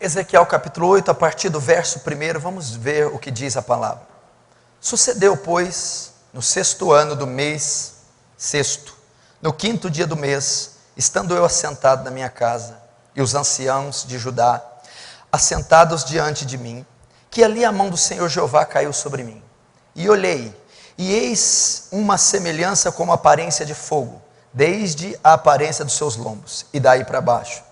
Ezequiel capítulo 8, a partir do verso 1, vamos ver o que diz a palavra. Sucedeu, pois, no 6º ano do mês sexto, no 5º dia do mês, estando eu assentado na minha casa, e os anciãos de Judá, assentados diante de mim, que ali a mão do Senhor Jeová caiu sobre mim. E olhei, e eis uma semelhança como a aparência de fogo, desde a aparência dos seus lombos, e daí para baixo.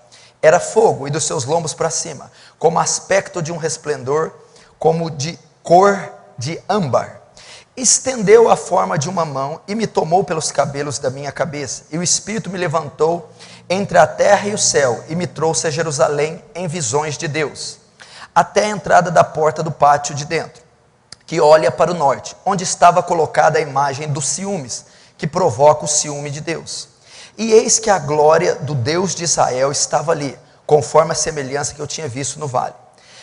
Era fogo, e dos seus lombos para cima, como aspecto de um resplendor, como de cor de âmbar. Estendeu a forma de uma mão, e me tomou pelos cabelos da minha cabeça, e o Espírito me levantou entre a terra e o céu, e me trouxe a Jerusalém em visões de Deus, até a entrada da porta do pátio de dentro, que olha para o norte, onde estava colocada a imagem dos ciúmes, que provoca o ciúme de Deus. E eis que a glória do Deus de Israel estava ali, conforme a semelhança que eu tinha visto no vale.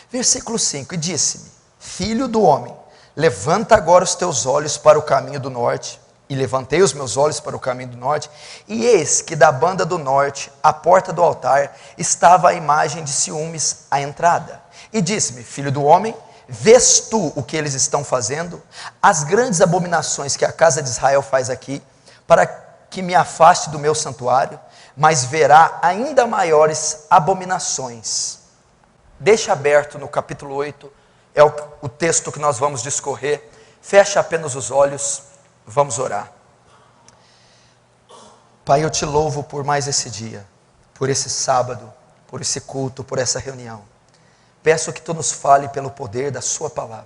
Versículo 5, e disse-me: filho do homem, levanta agora os teus olhos para o caminho do norte. E levantei os meus olhos para o caminho do norte, e eis que da banda do norte, à porta do altar, estava a imagem de ciúmes à entrada. E disse-me: filho do homem, vês tu o que eles estão fazendo? As grandes abominações que a casa de Israel faz aqui, para que me afaste do meu santuário, mas verá ainda maiores abominações. Deixa aberto no capítulo 8, é o texto que nós vamos discorrer. Fecha apenas os olhos, vamos orar. Pai, eu te louvo por mais esse dia, por esse sábado, por esse culto, por essa reunião. Peço que tu nos fale pelo poder da sua palavra.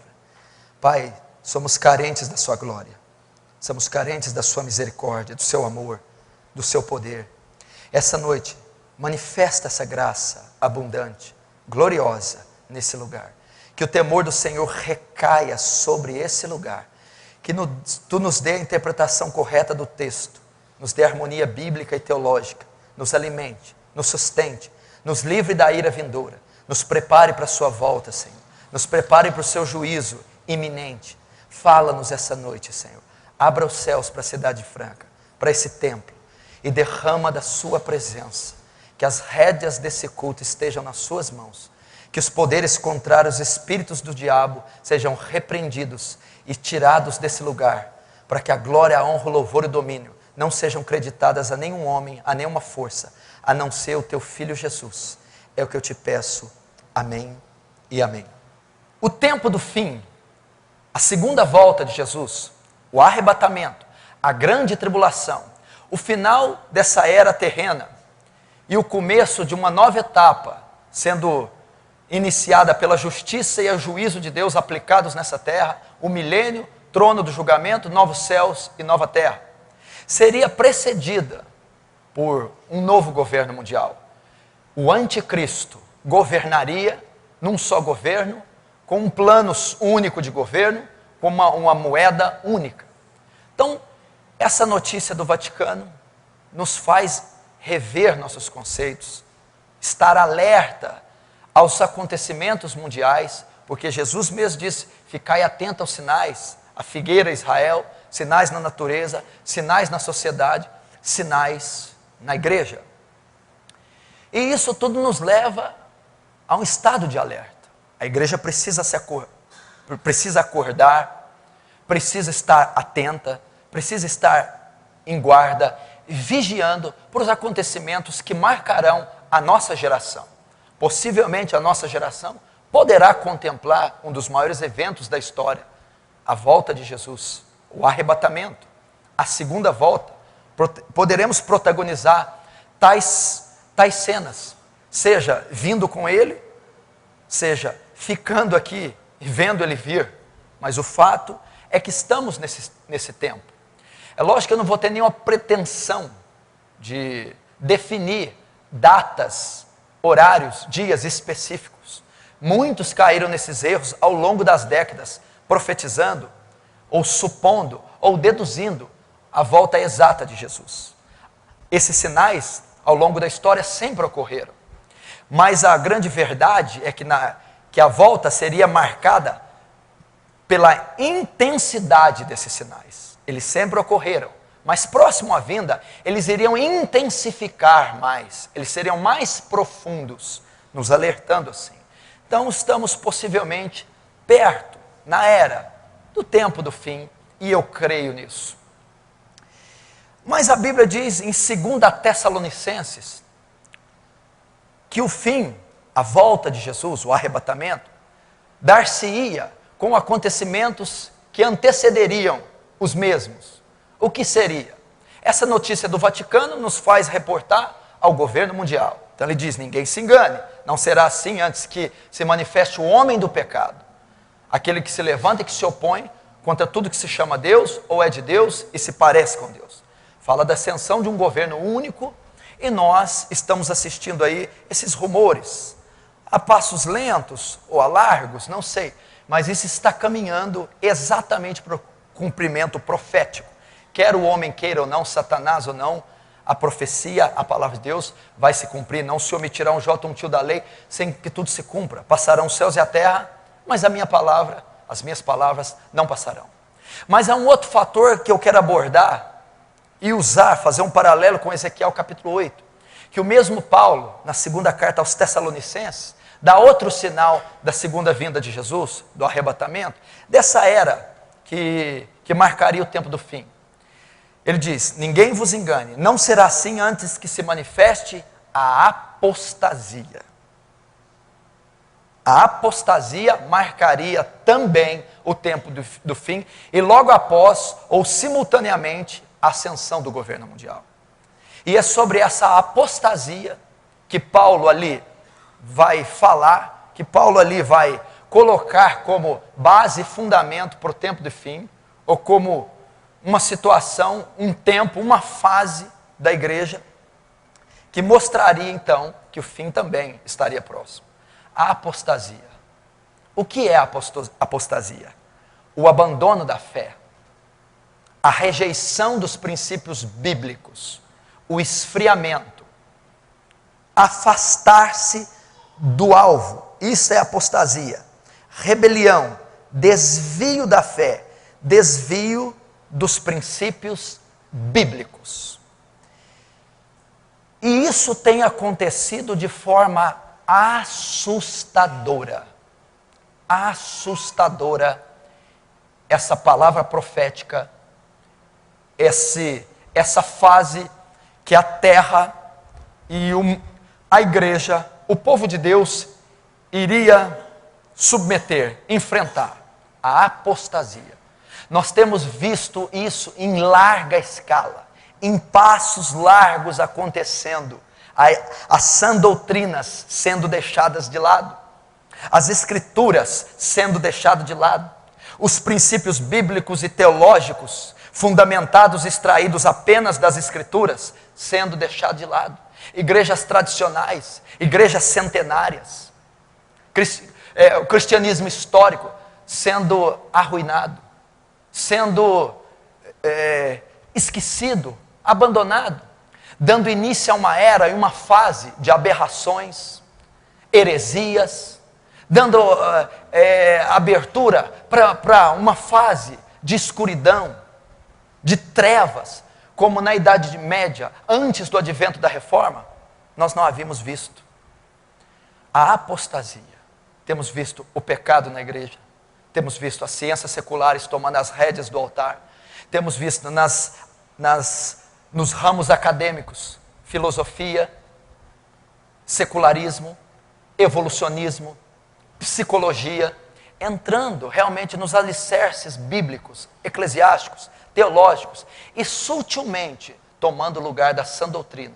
Pai, somos carentes da sua glória. Somos carentes da sua misericórdia, do seu amor, do seu poder. Essa noite, manifesta essa graça abundante, gloriosa nesse lugar. Que o temor do Senhor recaia sobre esse lugar. Que tu nos dê a interpretação correta do texto, nos dê harmonia bíblica e teológica, nos alimente, nos sustente, nos livre da ira vindoura, nos prepare para a sua volta, Senhor. Nos prepare para o seu juízo iminente. Fala-nos essa noite, Senhor. Abra os céus para a cidade franca, para esse templo, e derrama da sua presença. Que as rédeas desse culto estejam nas suas mãos. Que os poderes contrários, espíritos do diabo, sejam repreendidos e tirados desse lugar, para que a glória, a honra, o louvor e o domínio não sejam creditadas a nenhum homem, a nenhuma força, a não ser o teu Filho Jesus. É o que eu te peço. Amém e amém. O tempo do fim, a segunda volta de Jesus, o arrebatamento, a grande tribulação, o final dessa era terrena e o começo de uma nova etapa, sendo iniciada pela justiça e o juízo de Deus aplicados nessa terra, o milênio, trono do julgamento, novos céus e nova terra, seria precedida por um novo governo mundial. O anticristo governaria num só governo, com um plano único de governo, com uma moeda única. Então, essa notícia do Vaticano nos faz rever nossos conceitos, estar alerta aos acontecimentos mundiais, porque Jesus mesmo disse: ficai atento aos sinais, a figueira Israel, sinais na natureza, sinais na sociedade, sinais na igreja. E isso tudo nos leva a um estado de alerta. A igreja precisa acordar, precisa estar atenta, precisa estar em guarda, vigiando por os acontecimentos que marcarão a nossa geração. Possivelmente a nossa geração poderá contemplar um dos maiores eventos da história, a volta de Jesus, o arrebatamento, a segunda volta. Poderemos protagonizar tais cenas, seja vindo com ele, seja ficando aqui e vendo ele vir. Mas o fato é que estamos nesse tempo. É lógico que eu não vou ter nenhuma pretensão de definir datas, horários, dias específicos. Muitos caíram nesses erros ao longo das décadas, profetizando, ou supondo, ou deduzindo a volta exata de Jesus. Esses sinais, ao longo da história, sempre ocorreram. Mas a grande verdade é que a volta seria marcada pela intensidade desses sinais. Eles sempre ocorreram, mas próximo à vinda, eles iriam intensificar mais, eles seriam mais profundos, nos alertando assim. então estamos possivelmente perto, na era do tempo do fim, e eu creio nisso. Mas a Bíblia diz em 2 Tessalonicenses, que o fim, a volta de Jesus, o arrebatamento, dar-se-ia com acontecimentos que antecederiam os mesmos. O que seria? Essa notícia do Vaticano nos faz reportar ao governo mundial. Então ele diz, ninguém se engane, não será assim antes que se manifeste o homem do pecado, aquele que se levanta e que se opõe contra tudo que se chama Deus ou é de Deus e se parece com Deus. Fala da ascensão de um governo único e nós estamos assistindo aí esses rumores, a passos lentos ou a largos, não sei, mas isso está caminhando exatamente para o cumprimento profético. Quer o homem queira ou não, Satanás ou não, a profecia, a palavra de Deus vai se cumprir, não se omitirá um jota ou um tio da lei, sem que tudo se cumpra. Passarão os céus e a terra, mas a minha palavra, as minhas palavras não passarão. Mas há um outro fator que eu quero abordar e usar, fazer um paralelo com Ezequiel capítulo 8, que o mesmo Paulo, na segunda carta aos Tessalonicenses, dá outro sinal da segunda vinda de Jesus, do arrebatamento, dessa era que marcaria o tempo do fim. Ele diz, ninguém vos engane, não será assim antes que se manifeste a apostasia. A apostasia marcaria também o tempo do fim, e logo após, ou simultaneamente, a ascensão do governo mundial. E é sobre essa apostasia que Paulo ali vai falar, que Paulo ali vai colocar como base e fundamento para o tempo do fim, ou como uma situação, um tempo, uma fase da igreja, que mostraria então que o fim também estaria próximo. A apostasia. O que é a apostasia? O abandono da fé, a rejeição dos princípios bíblicos, o esfriamento, afastar-se do alvo, isso é apostasia. Rebelião, desvio da fé, desvio dos princípios bíblicos. E isso tem acontecido de forma assustadora. Assustadora. Essa palavra profética, essa fase que a terra e a igreja, o povo de Deus, iria submeter, enfrentar a apostasia. Nós temos visto isso em larga escala, em passos largos acontecendo, as sã doutrinas sendo deixadas de lado, as escrituras sendo deixadas de lado, os princípios bíblicos e teológicos, fundamentados, extraídos apenas das escrituras, sendo deixados de lado. Igrejas tradicionais, igrejas centenárias, o cristianismo histórico sendo arruinado, sendo esquecido, abandonado, dando início a uma era e uma fase de aberrações, heresias, dando abertura para uma fase de escuridão, de trevas, como na Idade Média, antes do advento da Reforma, nós não havíamos visto. A apostasia. Temos visto o pecado na igreja, temos visto as ciências seculares tomando as rédeas do altar, temos visto nos ramos acadêmicos, filosofia, secularismo, evolucionismo, psicologia, entrando realmente nos alicerces bíblicos, eclesiásticos, teológicos, e sutilmente tomando o lugar da sã doutrina,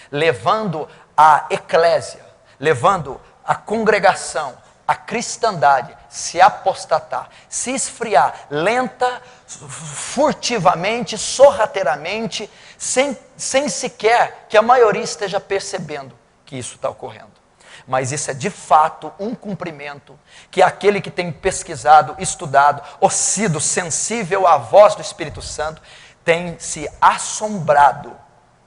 levando a eclésia, levando a congregação, a cristandade, se apostatar, se esfriar, lenta, furtivamente, sorrateiramente, sem sequer que a maioria esteja percebendo que isso está ocorrendo. Mas isso é de fato um cumprimento que aquele que tem pesquisado, estudado, ou sido sensível à voz do Espírito Santo, tem se assombrado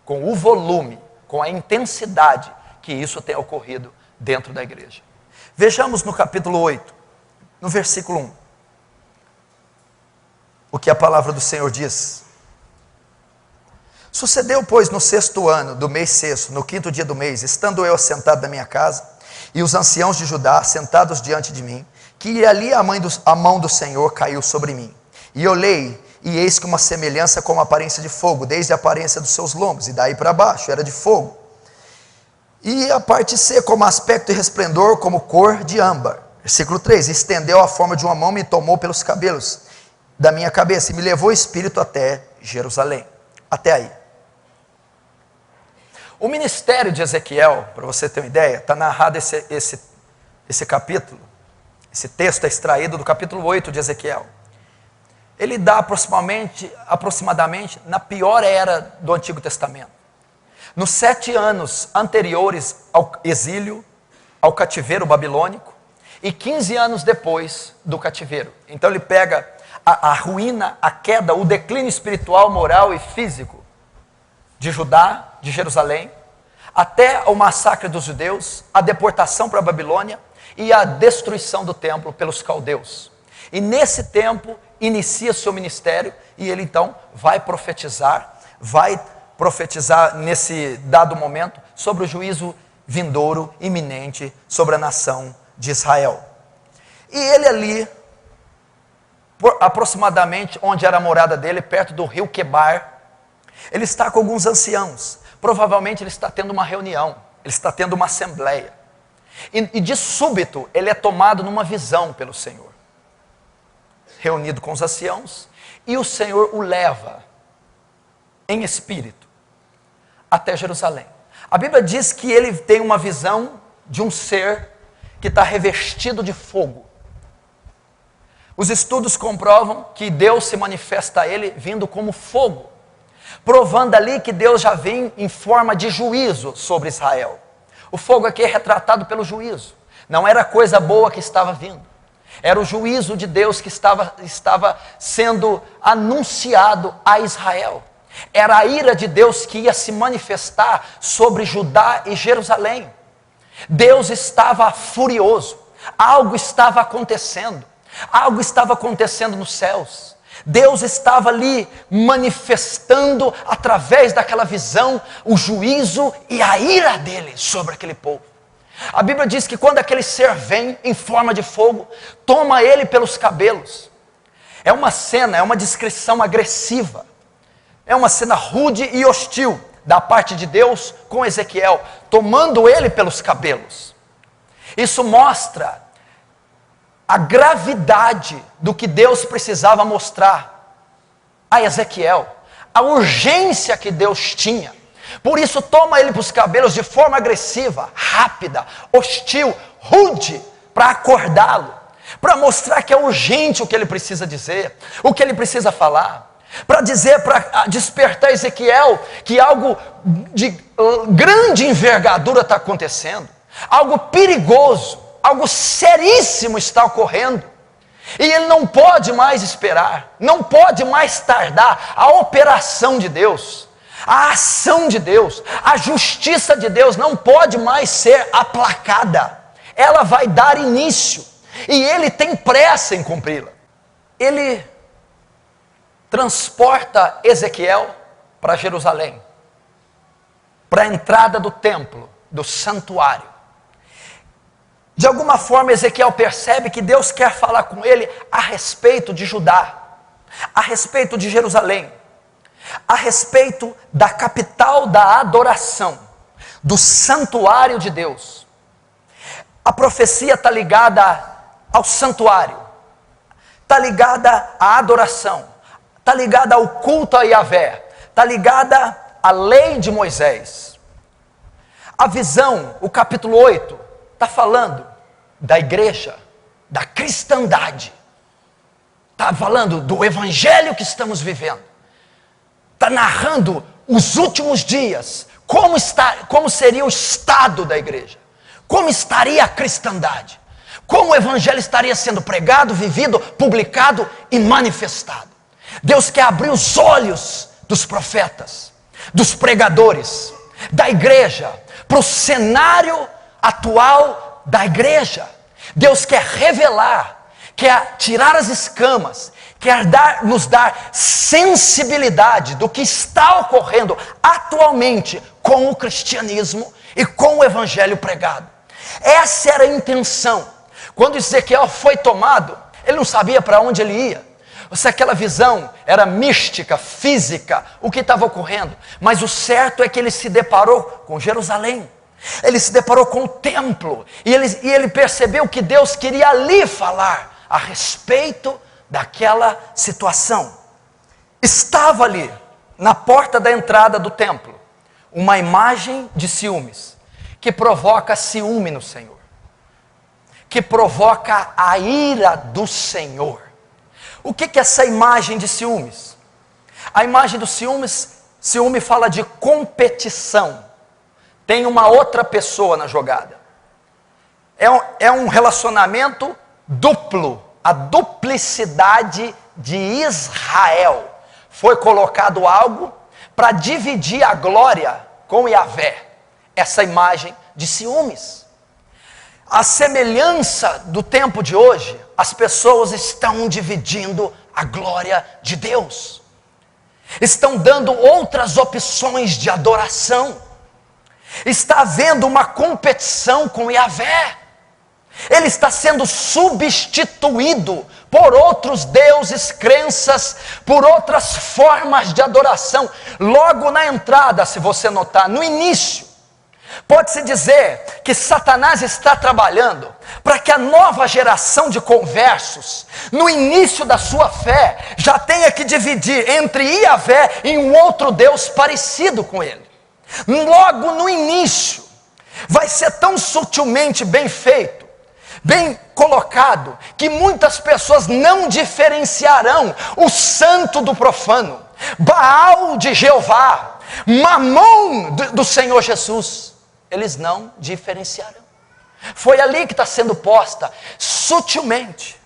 com o volume, com a intensidade que isso tem ocorrido dentro da igreja. Vejamos no capítulo 8, no versículo 1, o que a palavra do Senhor diz. Sucedeu, pois, no 6º ano do mês 6º, no 5º dia do mês, estando eu assentado na minha casa, e os anciãos de Judá sentados diante de mim, que ali a mão do Senhor caiu sobre mim. E olhei, e eis que uma semelhança como a aparência de fogo, desde a aparência dos seus lombos, e daí para baixo, era de fogo. E a parte C, como aspecto e resplendor, como cor de âmbar. Versículo 3, estendeu a forma de uma mão, me tomou pelos cabelos da minha cabeça, e me levou o Espírito até Jerusalém. Até aí. O ministério de Ezequiel, para você ter uma ideia, está narrado esse capítulo, esse texto é extraído do capítulo 8 de Ezequiel. Ele dá aproximadamente na pior era do Antigo Testamento. Nos 7 anos anteriores ao exílio, ao cativeiro babilônico, e 15 anos depois do cativeiro. Então ele pega a ruína, a queda, o declínio espiritual, moral e físico de Judá, de Jerusalém, até o massacre dos judeus, a deportação para a Babilônia e a destruição do templo pelos caldeus. E nesse tempo inicia seu ministério e ele então vai profetizar nesse dado momento sobre o juízo vindouro, iminente, sobre a nação de Israel. E ele ali, aproximadamente onde era a morada dele, perto do rio Quebar, ele está com alguns anciãos. Provavelmente ele está tendo uma reunião, ele está tendo uma assembleia. E de súbito ele é tomado numa visão pelo Senhor. Reunido com os anciãos, e o Senhor o leva em espírito até Jerusalém. A Bíblia diz que ele tem uma visão de um ser que está revestido de fogo. Os estudos comprovam que Deus se manifesta a ele vindo como fogo, provando ali que Deus já vem em forma de juízo sobre Israel. O fogo aqui é retratado pelo juízo. Não era coisa boa que estava vindo. Era o juízo de Deus que estava sendo anunciado a Israel. Era a ira de Deus que ia se manifestar sobre Judá e Jerusalém. Deus estava furioso. Algo estava acontecendo. Algo estava acontecendo nos céus. Deus estava ali manifestando através daquela visão o juízo e a ira dele sobre aquele povo. A Bíblia diz que quando aquele ser vem em forma de fogo, toma ele pelos cabelos. É uma cena, é uma descrição agressiva. É uma cena rude e hostil da parte de Deus com Ezequiel, tomando ele pelos cabelos. Isso mostra a gravidade do que Deus precisava mostrar a Ezequiel, a urgência que Deus tinha. Por isso toma ele para os cabelos de forma agressiva, rápida, hostil, rude, para acordá-lo, para mostrar que é urgente o que ele precisa dizer, o que ele precisa falar, para dizer, para despertar Ezequiel que algo de grande envergadura está acontecendo, algo perigoso, algo seríssimo está ocorrendo, e ele não pode mais esperar, não pode mais tardar a operação de Deus, a ação de Deus, a justiça de Deus não pode mais ser aplacada, ela vai dar início, e ele tem pressa em cumpri-la. Ele transporta Ezequiel para Jerusalém, para a entrada do templo, do santuário. De alguma forma Ezequiel percebe que Deus quer falar com ele a respeito de Judá, a respeito de Jerusalém, a respeito da capital da adoração, do santuário de Deus. A profecia está ligada ao santuário, está ligada à adoração, está ligada ao culto a Yahvé, está ligada à lei de Moisés. A visão, o capítulo 8, está falando da igreja, da cristandade, está falando do evangelho que estamos vivendo, está narrando os últimos dias, como seria o estado da igreja, como estaria a cristandade, como o evangelho estaria sendo pregado, vivido, publicado e manifestado. Deus quer abrir os olhos dos profetas, dos pregadores, da igreja, para o cenário atual da igreja. Deus quer revelar, quer tirar as escamas, quer nos dar sensibilidade do que está ocorrendo atualmente com o cristianismo e com o evangelho pregado. Essa era a intenção. Quando Ezequiel foi tomado, ele não sabia para onde ele ia. Se aquela visão era mística, física, o que estava ocorrendo. Mas o certo é que ele se deparou com Jerusalém. Ele se deparou com o templo. E ele percebeu que Deus queria ali falar a respeito daquela situação. Estava ali, na porta da entrada do templo, uma imagem de ciúmes, que provoca ciúme no Senhor, que provoca a ira do Senhor. O que é essa imagem de ciúmes? A imagem do ciúme fala de competição. Tem uma outra pessoa na jogada. É um relacionamento duplo. A duplicidade de Israel. Foi colocado algo para dividir a glória com Yahvé. Essa imagem de ciúmes. A semelhança do tempo de hoje, as pessoas estão dividindo a glória de Deus. Estão dando outras opções de adoração. Está havendo uma competição com Yahvé. Ele está sendo substituído por outros deuses, crenças, por outras formas de adoração. Logo na entrada, se você notar, no início, pode-se dizer que Satanás está trabalhando para que a nova geração de conversos, no início da sua fé, já tenha que dividir entre Yahvé e um outro Deus parecido com ele. Logo no início, vai ser tão sutilmente bem feito, bem colocado, que muitas pessoas não diferenciarão o santo do profano, Baal de Jeová, Mamon do Senhor Jesus. Eles não diferenciarão. Foi ali que está sendo posta, sutilmente.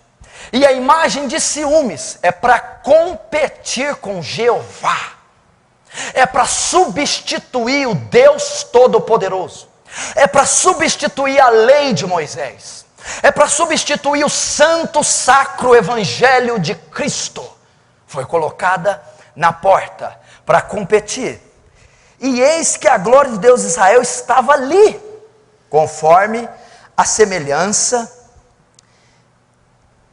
E a imagem de ciúmes é para competir com Jeová. É para substituir o Deus Todo-Poderoso. É para substituir a lei de Moisés. É para substituir o santo, sacro evangelho de Cristo. Foi colocada na porta para competir. E eis que a glória de Deus de Israel estava ali, conforme a semelhança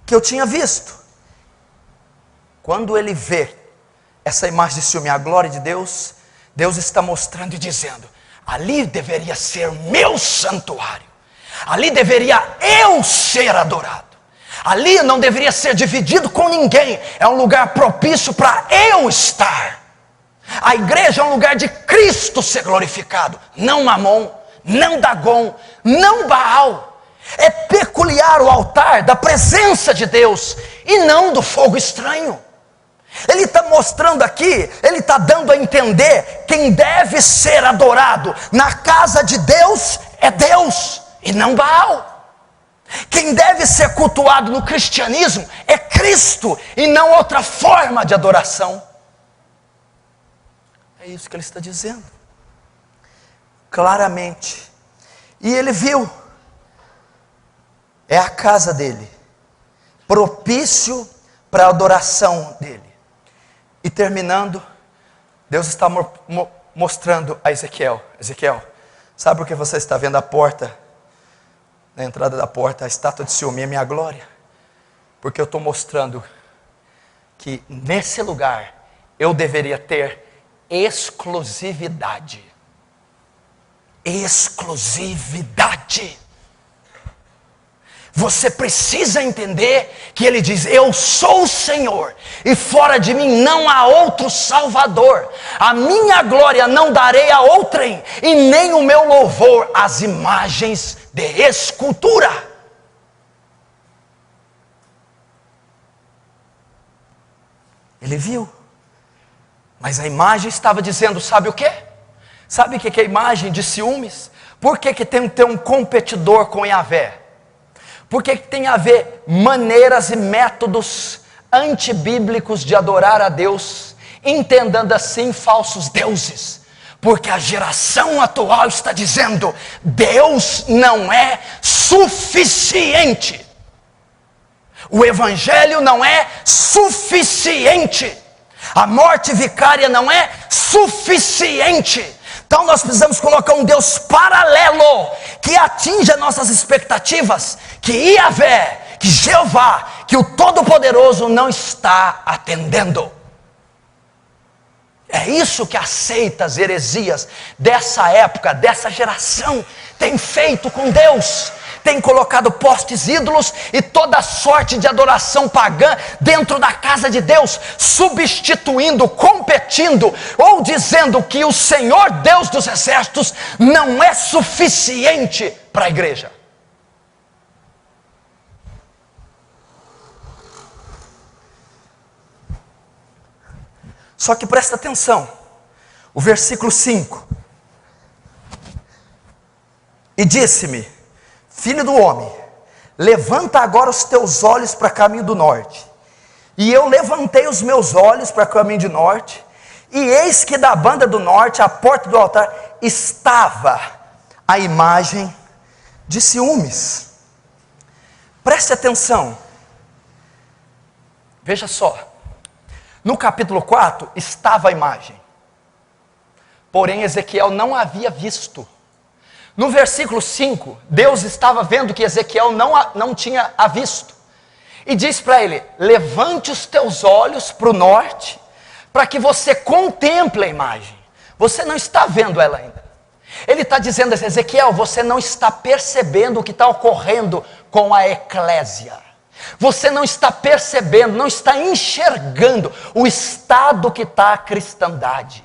que eu tinha visto. Quando ele vê essa imagem de ciúme, a glória de Deus, Deus está mostrando e dizendo: ali deveria ser o meu santuário, ali deveria eu ser adorado, ali não deveria ser dividido com ninguém, é um lugar propício para eu estar. A igreja é um lugar de Cristo ser glorificado, não Mamon, não Dagon, não Baal. É peculiar o altar da presença de Deus e não do fogo estranho. Ele está mostrando aqui, ele está dando a entender quem deve ser adorado na casa de Deus é Deus e não Baal. Quem deve ser cultuado no cristianismo é Cristo e não outra forma de adoração. É isso que ele está dizendo, claramente. E ele viu, é a casa dele, propício para a adoração dele. E terminando, Deus está mostrando a Ezequiel: Ezequiel, sabe por que você está vendo a porta, na entrada da porta, a estátua de ciúme, a minha glória? Porque eu estou mostrando que nesse lugar eu deveria ter exclusividade. Exclusividade. Você precisa entender que ele diz: eu sou o Senhor e fora de mim não há outro Salvador. A minha glória não darei a outrem e nem o meu louvor às imagens de escultura. Ele viu, mas a imagem estava dizendo, sabe o quê? Sabe o que é a imagem de ciúmes? Por que tem que ter um competidor com Yahvé? Por que tem a ver maneiras e métodos antibíblicos de adorar a Deus, entendendo assim falsos deuses? Porque a geração atual está dizendo: Deus não é suficiente. O evangelho não é suficiente. A morte vicária não é suficiente. Então nós precisamos colocar um Deus paralelo, que atinja nossas expectativas, que Yahvé, que Jeová, que o Todo-Poderoso não está atendendo. É isso que as seitas, heresias dessa época, dessa geração, têm feito com Deus. Tem colocado postes ídolos e toda sorte de adoração pagã dentro da casa de Deus, substituindo, competindo, ou dizendo que o Senhor Deus dos exércitos não é suficiente para a igreja. Só que presta atenção, o versículo 5, e disse-me: filho do homem, levanta agora os teus olhos para o caminho do norte. E eu levantei os meus olhos para o caminho do norte, e eis que da banda do norte, à porta do altar, estava a imagem de ciúmes. Preste atenção, veja só. No capítulo 4 estava a imagem, porém Ezequiel não havia visto. No versículo 5, Deus estava vendo que Ezequiel não tinha a visto, e diz para ele: levante os teus olhos para o norte, para que você contemple a imagem. Você não está vendo ela ainda. Ele está dizendo a Ezequiel: você não está percebendo o que está ocorrendo com a eclésia. Você não está percebendo, não está enxergando o estado que está a cristandade.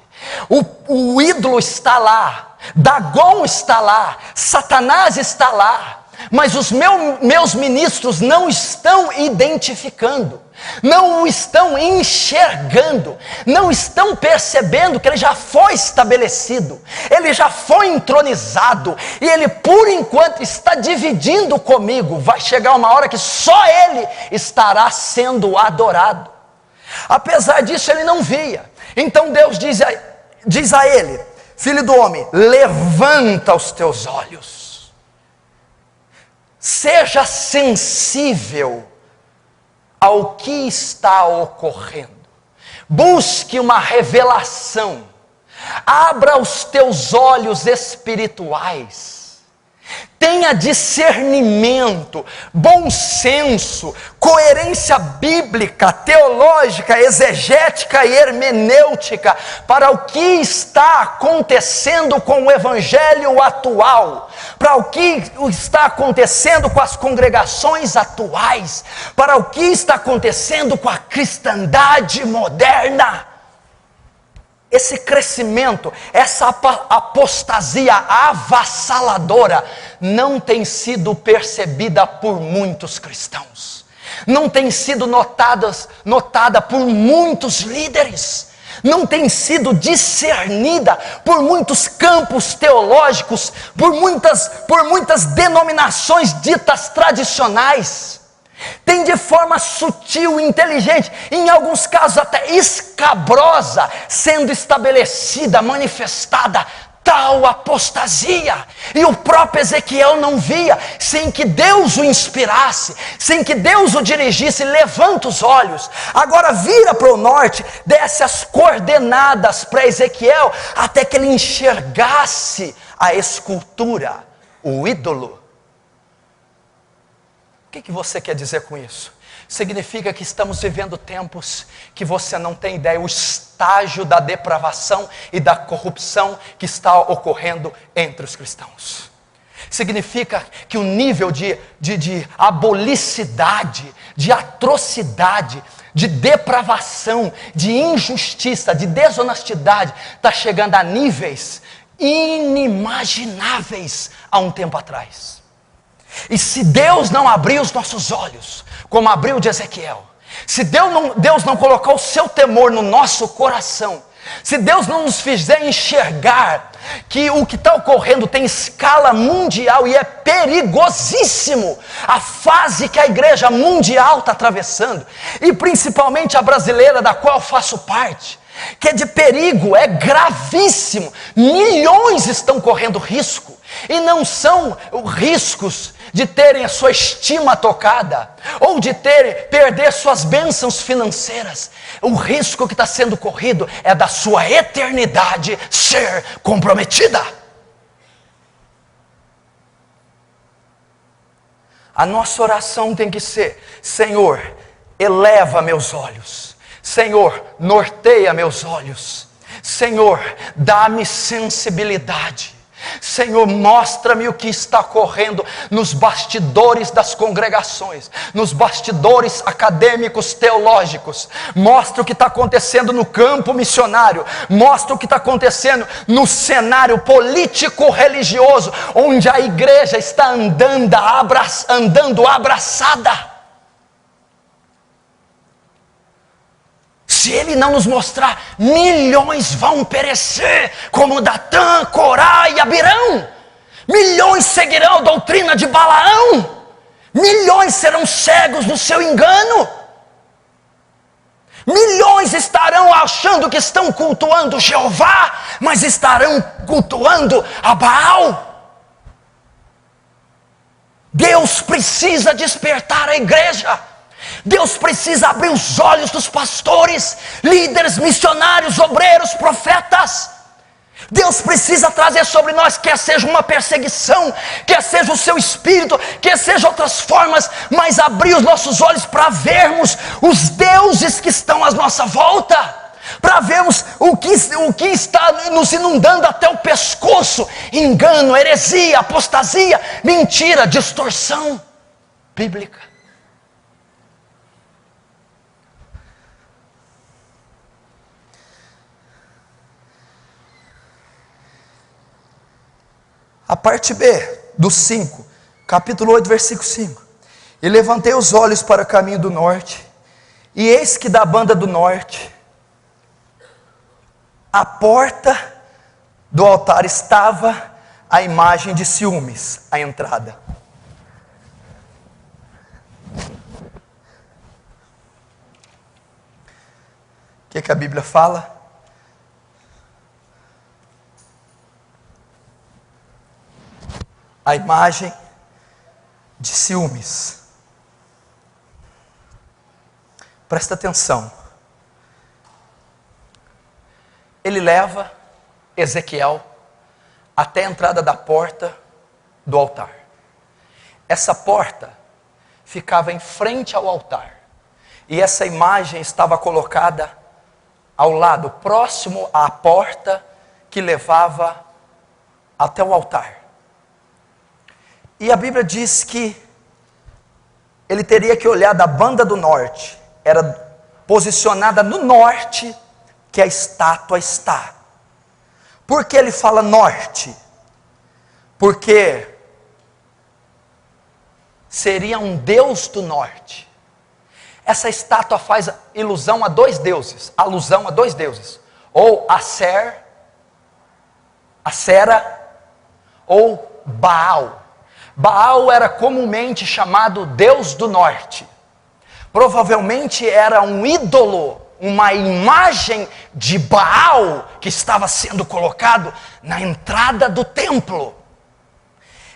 O ídolo está lá, Dagon está lá, Satanás está lá, mas os meus ministros não estão identificando, não o estão enxergando, não estão percebendo que ele já foi estabelecido, ele já foi entronizado, e ele por enquanto está dividindo comigo. Vai chegar uma hora que só ele estará sendo adorado. Apesar disso ele não via. Então Deus diz a ele: filho do homem, levanta os teus olhos, seja sensível ao que está ocorrendo, busque uma revelação, abra os teus olhos espirituais, tenha discernimento, bom senso, coerência bíblica, teológica, exegética e hermenêutica para o que está acontecendo com o evangelho atual, para o que está acontecendo com as congregações atuais, para o que está acontecendo com a cristandade moderna. Esse crescimento, essa apostasia avassaladora não tem sido percebida por muitos cristãos, não tem sido notada por muitos líderes, não tem sido discernida por muitos campos teológicos, por muitas denominações ditas tradicionais. Tem de forma sutil, inteligente, em alguns casos até escabrosa, sendo estabelecida, manifestada tal apostasia, e o próprio Ezequiel não via, sem que Deus o inspirasse, sem que Deus o dirigisse. Levanta os olhos, agora vira para o norte, desce as coordenadas para Ezequiel, até que ele enxergasse a escultura, o ídolo. O que você quer dizer com isso? Significa que estamos vivendo tempos que você não tem ideia, o estágio da depravação e da corrupção que está ocorrendo entre os cristãos. Significa que o nível de abolicidade, de atrocidade, de depravação, de injustiça, de desonestidade está chegando a níveis inimagináveis há um tempo atrás. E se Deus não abrir os nossos olhos, como abriu de Ezequiel, se Deus não colocar o seu temor no nosso coração, se Deus não nos fizer enxergar que o que está ocorrendo tem escala mundial e é perigosíssimo, a fase que a igreja mundial está atravessando, e principalmente a brasileira, da qual eu faço parte, que é de perigo, é gravíssimo, milhões estão correndo risco. E não são riscos de terem a sua estima tocada, ou de perder suas bênçãos financeiras. O risco que está sendo corrido é da sua eternidade ser comprometida. A nossa oração tem que ser: Senhor, eleva meus olhos. Senhor, norteia meus olhos. Senhor, dá-me sensibilidade. Senhor, mostra-me o que está ocorrendo nos bastidores das congregações, nos bastidores acadêmicos teológicos. Mostra o que está acontecendo no campo missionário. Mostra o que está acontecendo no cenário político religioso, onde a igreja está andando abraçada. Se Ele não nos mostrar, milhões vão perecer, como Datã, Corá e Abirão. Milhões seguirão a doutrina de Balaão. Milhões serão cegos no seu engano. Milhões estarão achando que estão cultuando Jeová, mas estarão cultuando a Baal. Deus precisa despertar a igreja. Deus precisa abrir os olhos dos pastores, líderes, missionários, obreiros, profetas. Deus precisa trazer sobre nós, quer seja uma perseguição, quer seja o seu espírito, quer seja outras formas, mas abrir os nossos olhos para vermos os deuses que estão à nossa volta, para vermos o que está nos inundando até o pescoço: engano, heresia, apostasia, mentira, distorção bíblica. A parte B do 5, capítulo 8, versículo 5. E levantei os olhos para o caminho do norte, e eis que da banda do norte, à porta do altar estava a imagem de ciúmes, a entrada. O que a Bíblia fala? A imagem de ciúmes. Presta atenção. Ele leva Ezequiel até a entrada da porta do altar. Essa porta ficava em frente ao altar. E essa imagem estava colocada ao lado, próximo à porta que levava até o altar. E a Bíblia diz que ele teria que olhar da banda do norte. Era posicionada no norte que a estátua está. Por que ele fala norte? Porque seria um deus do norte. Essa estátua faz alusão a dois deuses. Ou Asera ou Baal. Baal era comumente chamado Deus do Norte. Provavelmente era um ídolo, uma imagem de Baal que estava sendo colocado na entrada do templo.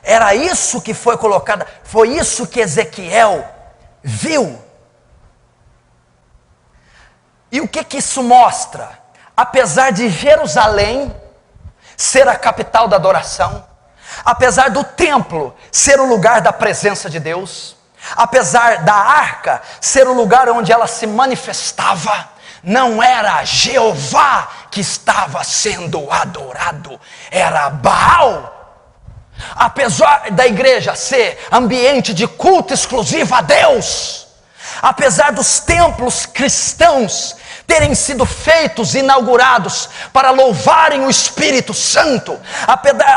Era isso que foi colocado, foi isso que Ezequiel viu. E o que isso mostra? Apesar de Jerusalém ser a capital da adoração, apesar do templo ser o lugar da presença de Deus, apesar da arca ser o lugar onde ela se manifestava, não era Jeová que estava sendo adorado, era Baal. Apesar da igreja ser ambiente de culto exclusivo a Deus, apesar dos templos cristãos terem sido feitos, inaugurados para louvarem o Espírito Santo,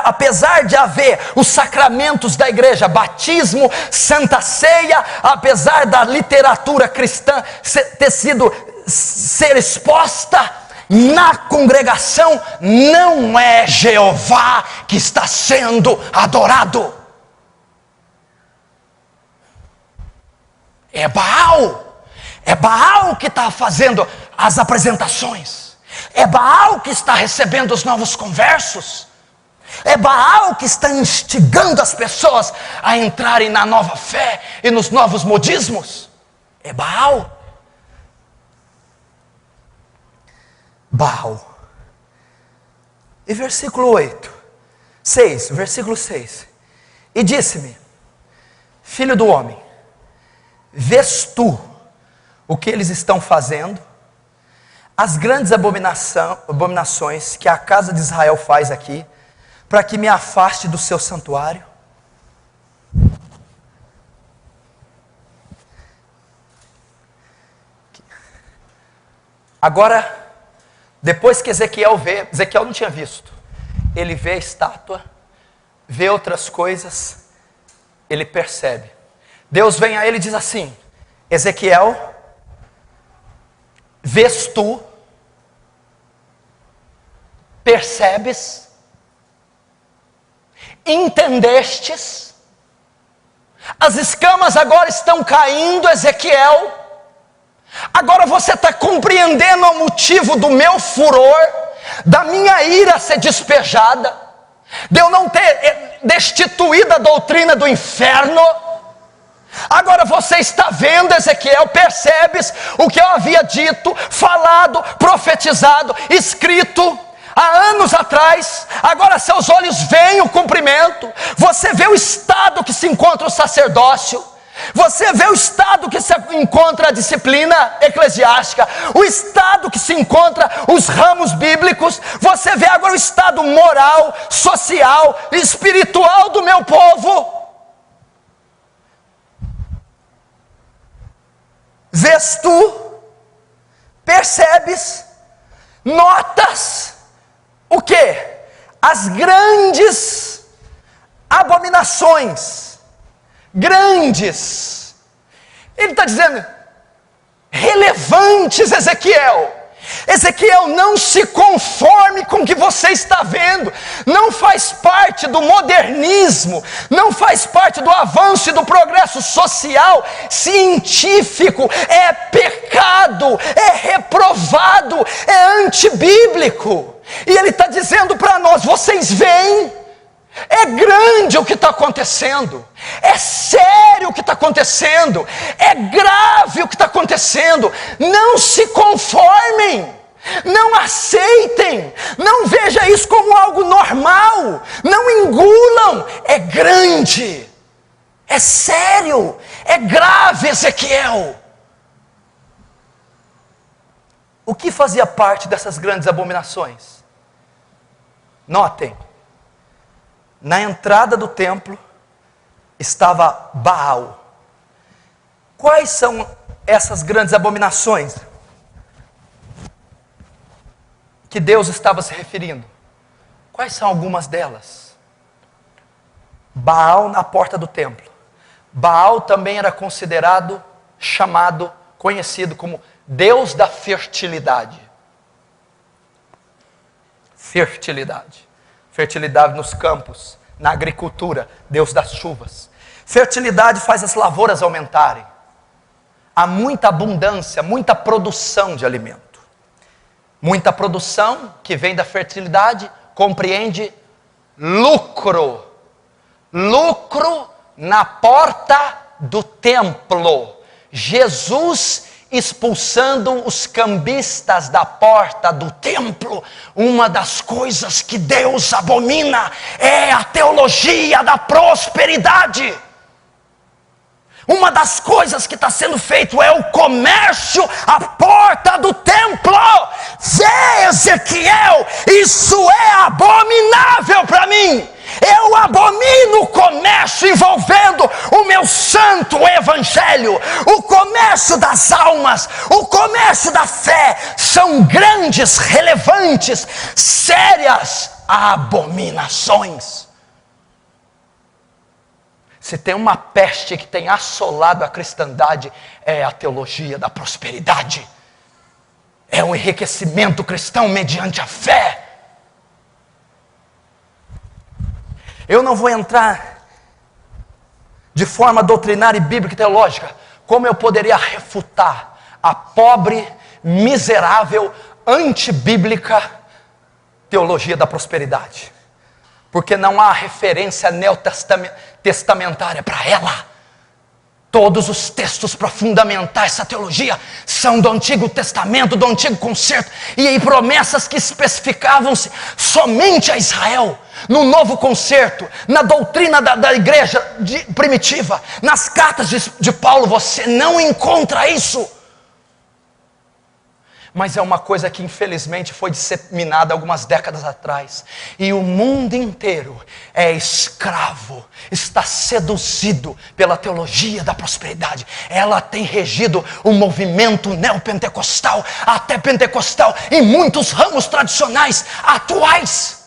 apesar de haver os sacramentos da igreja, batismo, santa ceia, apesar da literatura cristã ser exposta, na congregação não é Jeová que está sendo adorado, é Baal. É Baal que está fazendo as apresentações. É Baal que está recebendo os novos conversos. É Baal que está instigando as pessoas a entrarem na nova fé e nos novos modismos. É Baal. Baal. E versículo 6. E disse-me: filho do homem, vês tu o que eles estão fazendo? As grandes abominações que a casa de Israel faz aqui, para que me afaste do seu santuário? Agora, depois que Ezequiel vê, Ezequiel não tinha visto, ele vê a estátua, vê outras coisas, ele percebe. Deus vem a ele e diz assim: Ezequiel, vês tu, percebes, entendestes, as escamas agora estão caindo, Ezequiel, agora você está compreendendo o motivo do meu furor, da minha ira ser despejada, de eu não ter destituído a doutrina do inferno. Agora você está vendo, Ezequiel, percebes o que eu havia dito, falado, profetizado, escrito há anos atrás. Agora seus olhos veem o cumprimento. Você vê o estado que se encontra o sacerdócio, você vê o estado que se encontra a disciplina eclesiástica, o estado que se encontra os ramos bíblicos. Você vê agora o estado moral, social e espiritual do meu povo. Vês tu, percebes, notas o que? As grandes abominações, grandes, ele está dizendo, relevantes, Ezequiel. Ezequiel, não se conforme com o que você está vendo, não faz parte do modernismo, não faz parte do avanço e do progresso social, científico, é pecado, é reprovado, é antibíblico. E ele está dizendo para nós: vocês veem, é grande o que está acontecendo, é sério o que está acontecendo, é grave o que está acontecendo. Não se conformem, não aceitem, não veja isso como algo normal, não engulam. É grande, é sério, é grave, Ezequiel. O que fazia parte dessas grandes abominações? Notem, na entrada do templo estava Baal. Quais são essas grandes abominações que Deus estava se referindo? Quais são algumas delas? Baal na porta do templo. Baal também era considerado, chamado, conhecido como Deus da fertilidade. Fertilidade. Fertilidade nos campos, na agricultura, Deus das chuvas. Fertilidade faz as lavouras aumentarem. Há muita abundância, muita produção de alimento. Muita produção que vem da fertilidade compreende lucro. Lucro na porta do templo. Jesus expulsando os cambistas da porta do templo. Uma das coisas que Deus abomina é a teologia da prosperidade. Uma das coisas que está sendo feito é o comércio à porta do templo. Vê, Ezequiel, isso é abominável para mim. Eu abomino o comércio envolvendo o meu santo evangelho. O comércio das almas, o comércio da fé são grandes, relevantes, sérias abominações. Se tem uma peste que tem assolado a cristandade, é a teologia da prosperidade. É um enriquecimento cristão mediante a fé. Eu não vou entrar de forma doutrinária e bíblica e teológica como eu poderia refutar a pobre, miserável, antibíblica teologia da prosperidade. porque não há referência neotestamentária para ela. Todos os textos para fundamentar essa teologia são do Antigo Testamento, do Antigo Concerto, e aí promessas que especificavam-se somente a Israel. No Novo Concerto, na doutrina da igreja primitiva, nas cartas de Paulo, você não encontra isso. Mas é uma coisa que infelizmente foi disseminada algumas décadas atrás. E o mundo inteiro é escravo, está seduzido pela teologia da prosperidade. Ela tem regido o movimento neopentecostal, até pentecostal, em muitos ramos tradicionais atuais.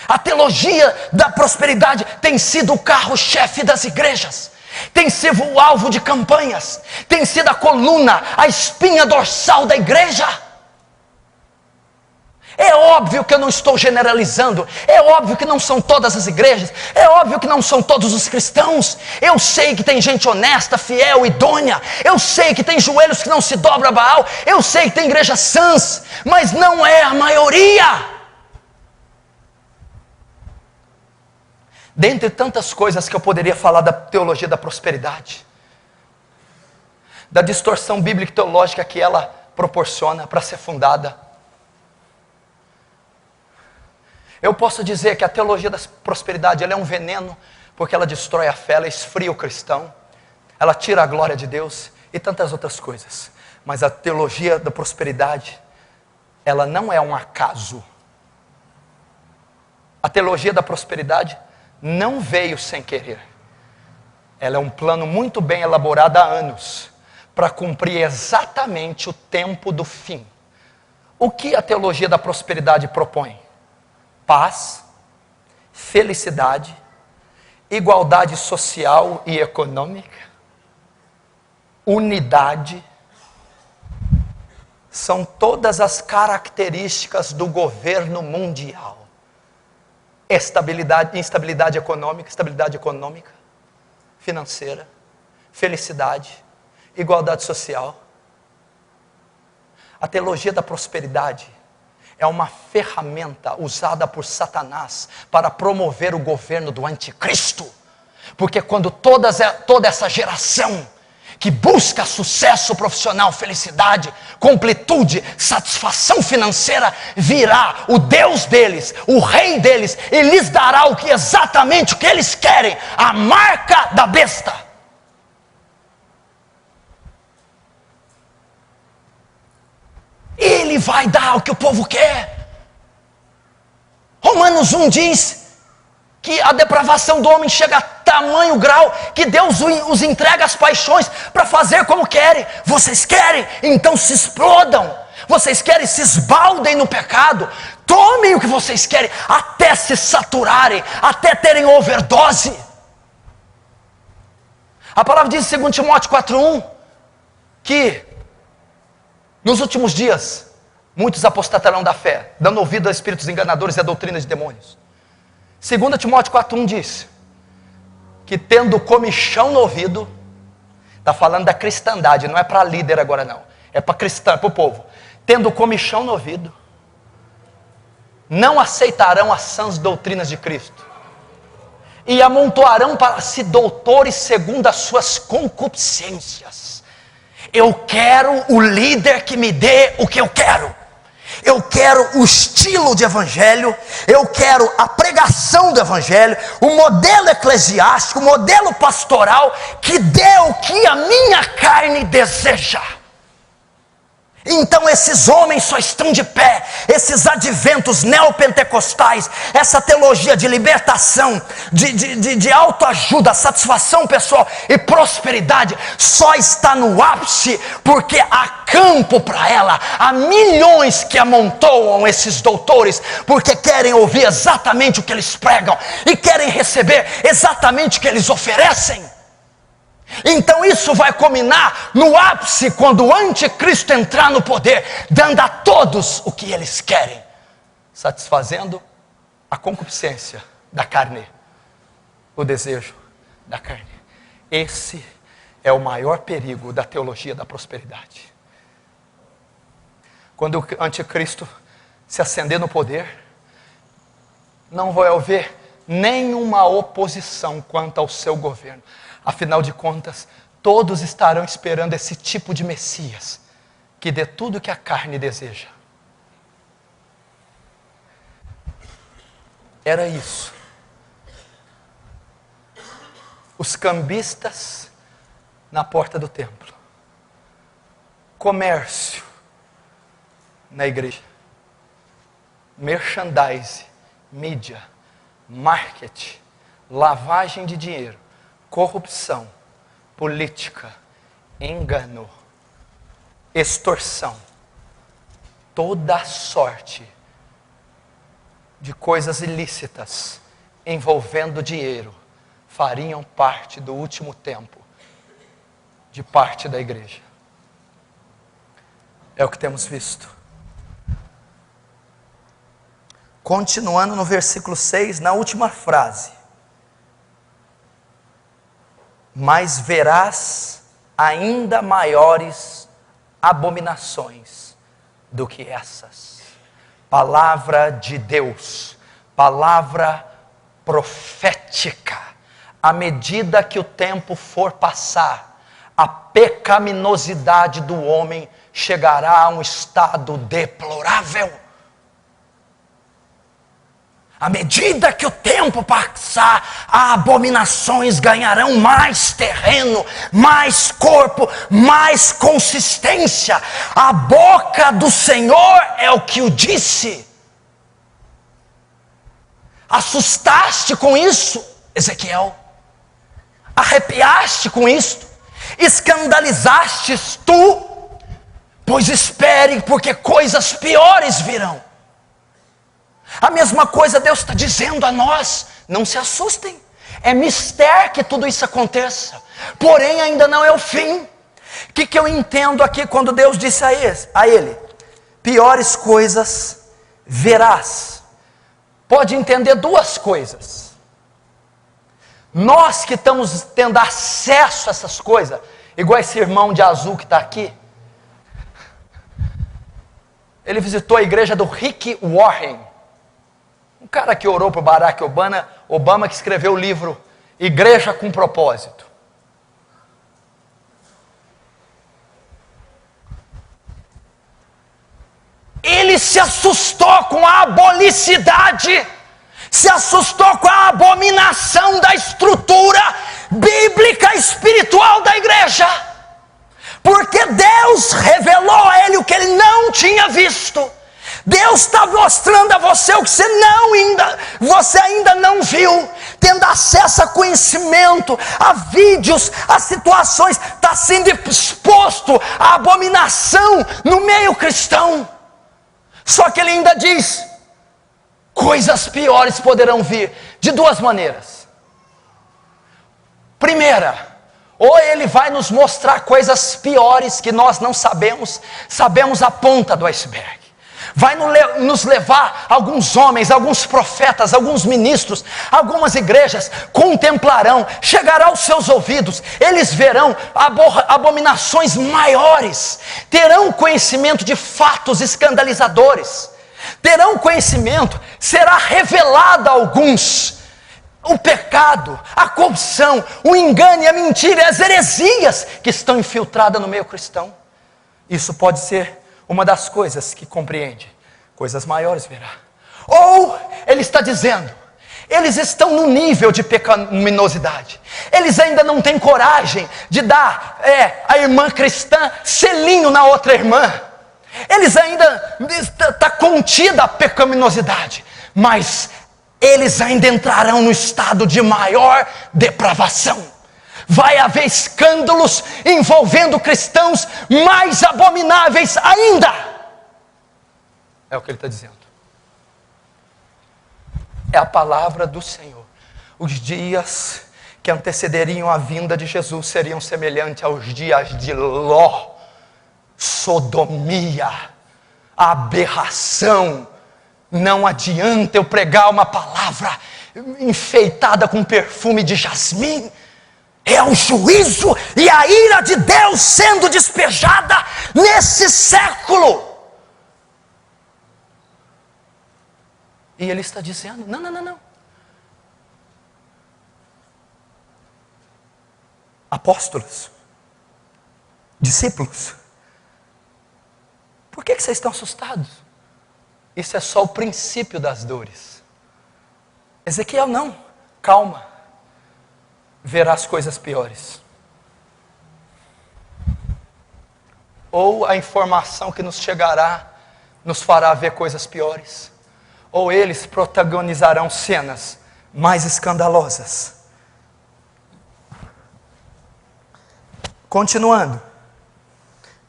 A teologia da prosperidade tem sido o carro-chefe das igrejas. Tem sido o alvo de campanhas, tem sido a coluna, a espinha dorsal da igreja. É óbvio que eu não estou generalizando, é óbvio que não são todas as igrejas, é óbvio que não são todos os cristãos. Eu sei que tem gente honesta, fiel, idônea, eu sei que tem joelhos que não se dobram a Baal, eu sei que tem igrejas sãs, mas não é a maioria. Dentre tantas coisas que eu poderia falar da teologia da prosperidade, da distorção bíblica e teológica que ela proporciona para ser fundada, eu posso dizer que a teologia da prosperidade ela é um veneno, porque ela destrói a fé, ela esfria o cristão, ela tira a glória de Deus e tantas outras coisas. Mas a teologia da prosperidade, ela não é um acaso. A teologia da prosperidade não veio sem querer. Ela é um plano muito bem elaborado há anos, para cumprir exatamente o tempo do fim. O que a teologia da prosperidade propõe? Paz, felicidade, igualdade social e econômica, unidade, são todas as características do governo mundial. Instabilidade econômica, financeira, felicidade, igualdade social. A teologia da prosperidade é uma ferramenta usada por Satanás para promover o governo do anticristo. Porque quando toda essa geração que busca sucesso profissional, felicidade, completude, satisfação financeira, virá o Deus deles, o rei deles, e lhes dará exatamente o que eles querem, a marca da besta. Ele vai dar o que o povo quer. Romanos 1 diz que a depravação do homem chega a tamanho grau que Deus os entrega às paixões para fazer como querem. Vocês querem? Então se explodam. Vocês querem? Se esbaldem no pecado. Tomem o que vocês querem até se saturarem, até terem overdose. A palavra diz em 2 Timóteo 4:1 que nos últimos dias muitos apostatarão da fé, dando ouvido a espíritos enganadores e a doutrina de demônios. 2 Timóteo 4:1 diz que tendo comichão no ouvido, está falando da cristandade, não é para líder agora não, é para cristã, para o povo. Tendo comichão no ouvido, não aceitarão as sãs doutrinas de Cristo, e amontoarão para si doutores segundo as suas concupiscências. Eu quero o líder que me dê o que eu quero. Eu quero o estilo de evangelho, eu quero a pregação do evangelho, o modelo eclesiástico, o modelo pastoral que dê o que a minha carne deseja. Então esses homens só estão de pé, esses adventos neopentecostais, essa teologia de libertação, de autoajuda, satisfação pessoal e prosperidade, só está no ápice porque há campo para ela. Há milhões que amontoam esses doutores porque querem ouvir exatamente o que eles pregam e querem receber exatamente o que eles oferecem. Então isso vai culminar no ápice quando o anticristo entrar no poder, dando a todos o que eles querem, satisfazendo a concupiscência da carne, o desejo da carne. Esse é o maior perigo da teologia da prosperidade. Quando o anticristo se ascender no poder, não vai haver nenhuma oposição quanto ao seu governo. Afinal de contas, todos estarão esperando esse tipo de Messias, que dê tudo que a carne deseja. Era isso. Os cambistas na porta do templo. Comércio na igreja. Merchandise, mídia, marketing, lavagem de dinheiro, corrupção, política, engano, extorsão, toda sorte de coisas ilícitas envolvendo dinheiro fariam parte do último tempo de parte da igreja. É o que temos visto. Continuando no versículo 6, na última frase. Mas verás ainda maiores abominações do que essas. Palavra de Deus, palavra profética. À medida que o tempo for passar, a pecaminosidade do homem chegará a um estado deplorável. À medida que o tempo passar, as abominações ganharão mais terreno, mais corpo, mais consistência. A boca do Senhor é o que o disse. Assustaste com isso, Ezequiel? Arrepiaste com isto? Escandalizastes tu? Pois espere, porque coisas piores virão. A mesma coisa Deus está dizendo a nós, não se assustem, é mistério que tudo isso aconteça, porém ainda não é o fim. O que eu entendo aqui quando Deus disse a ele, piores coisas verás? Pode entender duas coisas. Nós que estamos tendo acesso a essas coisas, igual esse irmão de azul que está aqui, ele visitou a igreja do Rick Warren, um cara que orou para o Barack Obama, que escreveu o livro Igreja com Propósito. Ele se assustou com a abolicidade, se assustou com a abominação da estrutura bíblica espiritual da igreja, porque Deus revelou a ele o que ele não tinha visto. Deus está mostrando a você o que você ainda não viu, tendo acesso a conhecimento, a vídeos, a situações, está sendo exposto à abominação no meio cristão. Só que ele ainda diz, coisas piores poderão vir, de duas maneiras. Primeira, ou ele vai nos mostrar coisas piores que nós não sabemos a ponta do iceberg. Vai nos levar, alguns homens, alguns profetas, alguns ministros, algumas igrejas contemplarão, chegará aos seus ouvidos, eles verão abominações maiores, terão conhecimento de fatos escandalizadores, terão conhecimento, será revelado a alguns o pecado, a corrupção, o engano e a mentira e as heresias que estão infiltradas no meio cristão. Isso pode ser uma das coisas que compreende, coisas maiores virá. Ou ele está dizendo, eles estão no nível de pecaminosidade, eles ainda não têm coragem de dar a irmã cristã selinho na outra irmã, eles ainda está contida a pecaminosidade, mas eles ainda entrarão no estado de maior depravação. Vai haver escândalos envolvendo cristãos mais abomináveis ainda. É o que ele está dizendo. É a palavra do Senhor. Os dias que antecederiam a vinda de Jesus seriam semelhantes aos dias de Ló, sodomia, aberração. Não adianta eu pregar uma palavra enfeitada com perfume de jasmim. É o juízo e a ira de Deus sendo despejada nesse século. E ele está dizendo, não, não, não, não. Apóstolos, discípulos, por que vocês estão assustados? Isso é só o princípio das dores. Ezequiel, não, calma, verás coisas piores. Ou a informação que nos chegará nos fará ver coisas piores, ou eles protagonizarão cenas mais escandalosas. Continuando,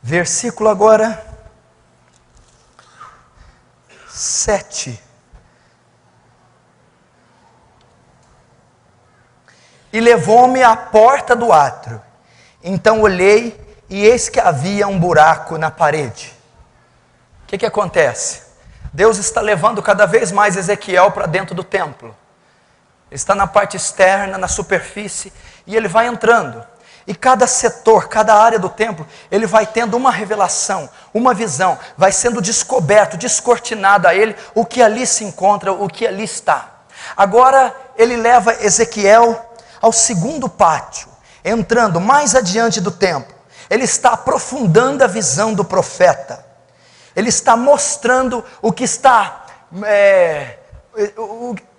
versículo agora 7. E levou-me à porta do átrio. Então olhei, e eis que havia um buraco na parede. O que acontece? Deus está levando cada vez mais Ezequiel para dentro do templo. Ele está na parte externa, na superfície, e ele vai entrando. E cada setor, cada área do templo, ele vai tendo uma revelação, uma visão, vai sendo descoberto, descortinado a ele o que ali se encontra, o que ali está. Agora ele leva Ezequiel ao segundo pátio, entrando mais adiante do templo. Ele está aprofundando a visão do profeta. Ele está mostrando o que está,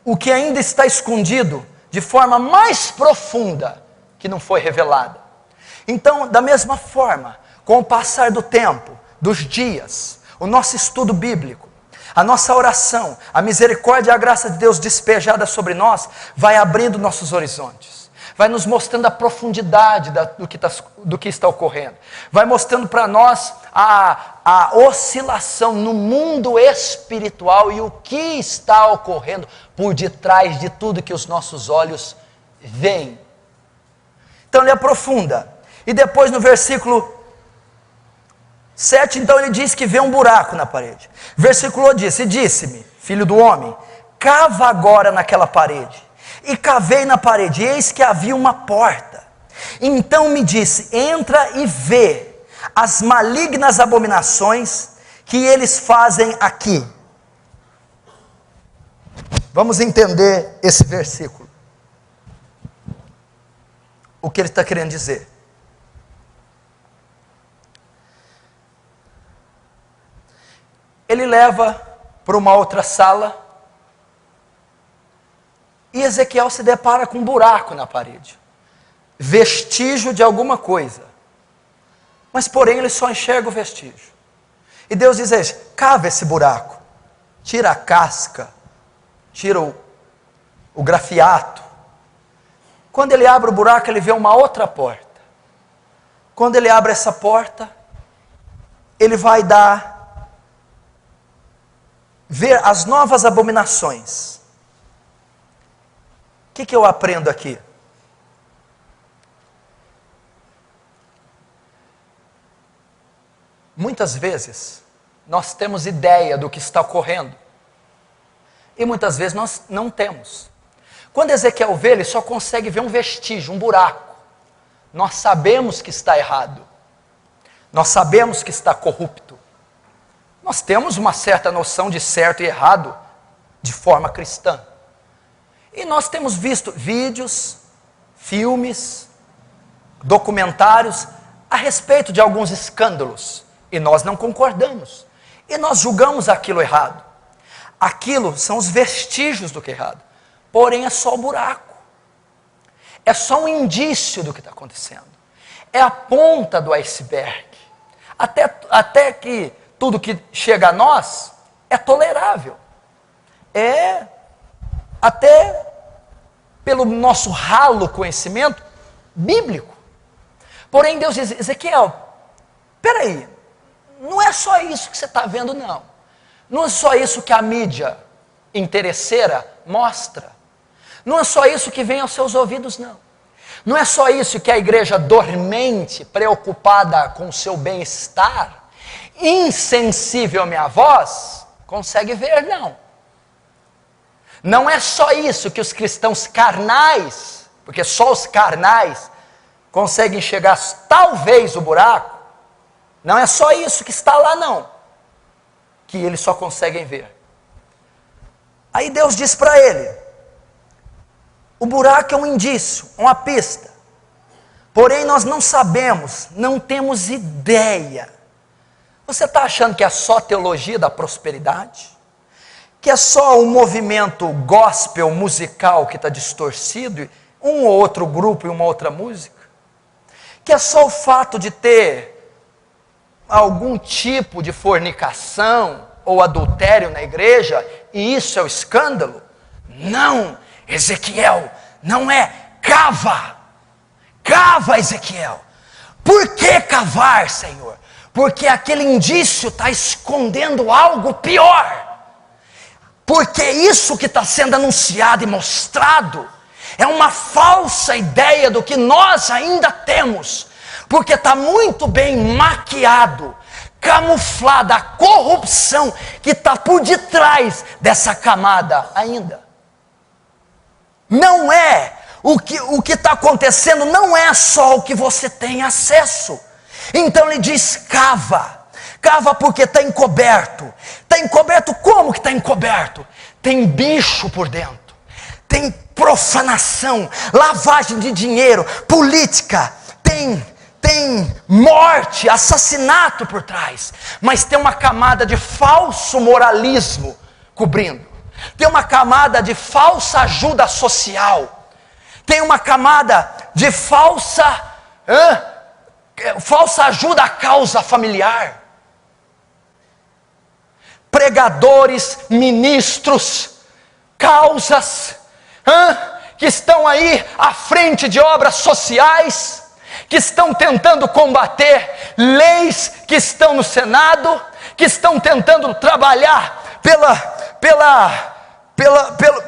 o que ainda está escondido, de forma mais profunda, que não foi revelada. Então, da mesma forma, com o passar do tempo, dos dias, o nosso estudo bíblico, a nossa oração, a misericórdia e a graça de Deus despejada sobre nós, vai abrindo nossos horizontes, vai nos mostrando a profundidade do que está ocorrendo, vai mostrando para nós a oscilação no mundo espiritual e o que está ocorrendo por detrás de tudo que os nossos olhos veem. Então ele aprofunda, e depois no versículo 7, então ele diz que vê um buraco na parede. Versículo 8 diz, e disse-me, filho do homem, cava agora naquela parede. E cavei na parede, e eis que havia uma porta. Então me disse, entra e vê as malignas abominações que eles fazem aqui. Vamos entender esse versículo. O que ele está querendo dizer? Ele leva para uma outra sala, e Ezequiel se depara com um buraco na parede, vestígio de alguma coisa, mas porém ele só enxerga o vestígio. E Deus diz a ele, cava esse buraco, tira a casca, tira o grafiato. Quando ele abre o buraco, ele vê uma outra porta. Quando ele abre essa porta, ele vai ver as novas abominações. O que eu aprendo aqui? Muitas vezes, nós temos ideia do que está ocorrendo, e muitas vezes nós não temos. Quando Ezequiel vê, ele só consegue ver um vestígio, um buraco. Nós sabemos que está errado. Nós sabemos que está corrupto. Nós temos uma certa noção de certo e errado, de forma cristã. E nós temos visto vídeos, filmes, documentários, a respeito de alguns escândalos. E nós não concordamos. E nós julgamos aquilo errado. Aquilo são os vestígios do que é errado. Porém é só o buraco, é só um indício do que está acontecendo, é a ponta do iceberg, até que tudo que chega a nós é tolerável, é até pelo nosso ralo conhecimento bíblico. Porém Deus diz, Ezequiel, peraí, não é só isso que você está vendo não é só isso que a mídia interesseira mostra. Não é só isso que vem aos seus ouvidos, não é só isso que a igreja dormente, preocupada com o seu bem-estar, insensível à minha voz, consegue ver, não é só isso que os cristãos carnais, porque só os carnais conseguem enxergar talvez o buraco, não é só isso que está lá que eles só conseguem ver. Aí Deus diz para ele: o buraco é um indício, uma pista. Porém nós não sabemos, não temos ideia. Você está achando que é só teologia da prosperidade? Que é só um movimento gospel musical que está distorcido, um ou outro grupo e uma outra música? Que é só o fato de ter algum tipo de fornicação ou adultério na igreja, e isso é o escândalo? Não, Ezequiel, não é. Cava, Ezequiel. Por que cavar, Senhor? Porque aquele indício está escondendo algo pior. Porque isso que está sendo anunciado e mostrado é uma falsa ideia do que nós ainda temos, porque está muito bem maquiado, camuflada a corrupção que está por detrás dessa camada ainda. Não é o que está acontecendo, não é só o que você tem acesso. Então ele diz: cava porque está encoberto. Está encoberto. Como que está encoberto? Tem bicho por dentro, tem profanação, lavagem de dinheiro, política, tem morte, assassinato por trás, mas tem uma camada de falso moralismo cobrindo, tem uma camada de falsa ajuda social, tem uma camada de falsa ajuda à causa familiar. Pregadores, ministros, causas, que estão aí à frente de obras sociais, que estão tentando combater leis que estão no Senado, que estão tentando trabalhar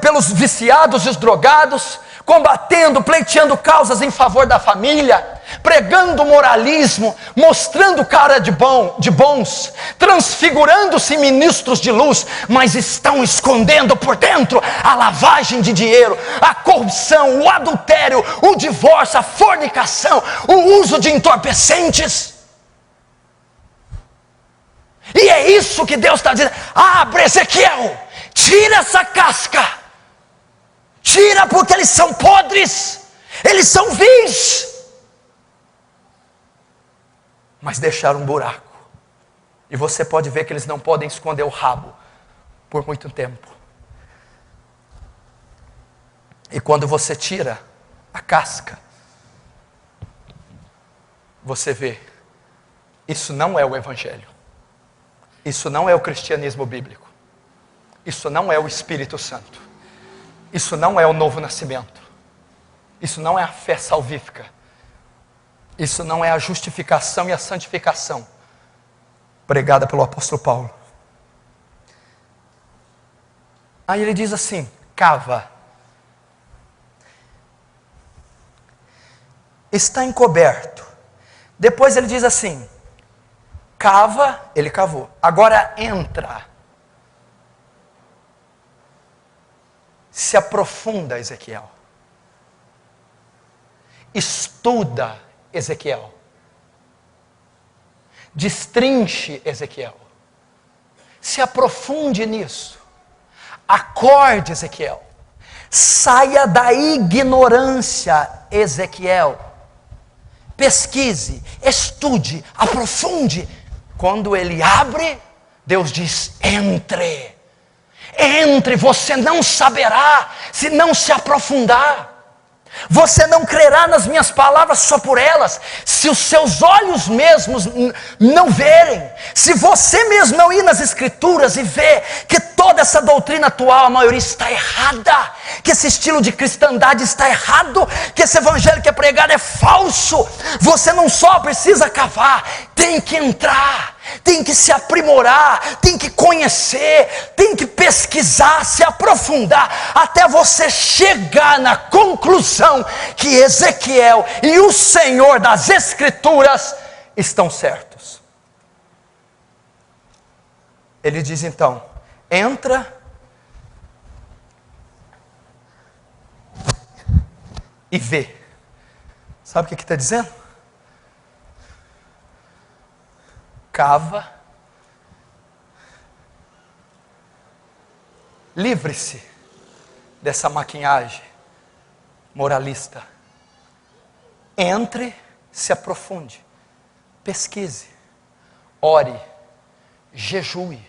pelos viciados e os drogados, combatendo, pleiteando causas em favor da família, pregando moralismo, mostrando cara de bons, transfigurando-se ministros de luz, mas estão escondendo por dentro a lavagem de dinheiro, a corrupção, o adultério, o divórcio, a fornicação, o uso de entorpecentes. E é isso que Deus está dizendo: abre, Ezequiel, tira essa casca. Tira, porque eles são podres, eles são vis, mas deixaram um buraco, e você pode ver que eles não podem esconder o rabo por muito tempo. E quando você tira a casca, você vê, isso não é o Evangelho, isso não é o cristianismo bíblico, isso não é o Espírito Santo, isso não é o novo nascimento, isso não é a fé salvífica, isso não é a justificação e a santificação pregada pelo apóstolo Paulo. Aí ele diz assim: cava. Está encoberto. Depois ele diz assim: cava, ele cavou. Agora entra. Se aprofunda, Ezequiel. Estuda, Ezequiel. Destrinche, Ezequiel. Se aprofunde nisso. Acorde, Ezequiel. Saia da ignorância, Ezequiel. Pesquise, estude, aprofunde. Quando ele abre, Deus diz: entre. Entre, você não saberá se não se aprofundar. Você não crerá nas minhas palavras só por elas, se os seus olhos mesmos não verem, se você mesmo não ir nas escrituras e ver que toda essa doutrina atual, a maioria está errada, que esse estilo de cristandade está errado, que esse evangelho que é pregado é falso. Você não só precisa cavar, tem que entrar, tem que se aprimorar, tem que conhecer, tem que pesquisar, se aprofundar, até você chegar na conclusão que Ezequiel e o Senhor das Escrituras estão certos. Ele diz então: entra e vê. Sabe o que está dizendo? Cava Livre-se dessa maquiagem moralista. Entre, se aprofunde, pesquise, ore, jejue,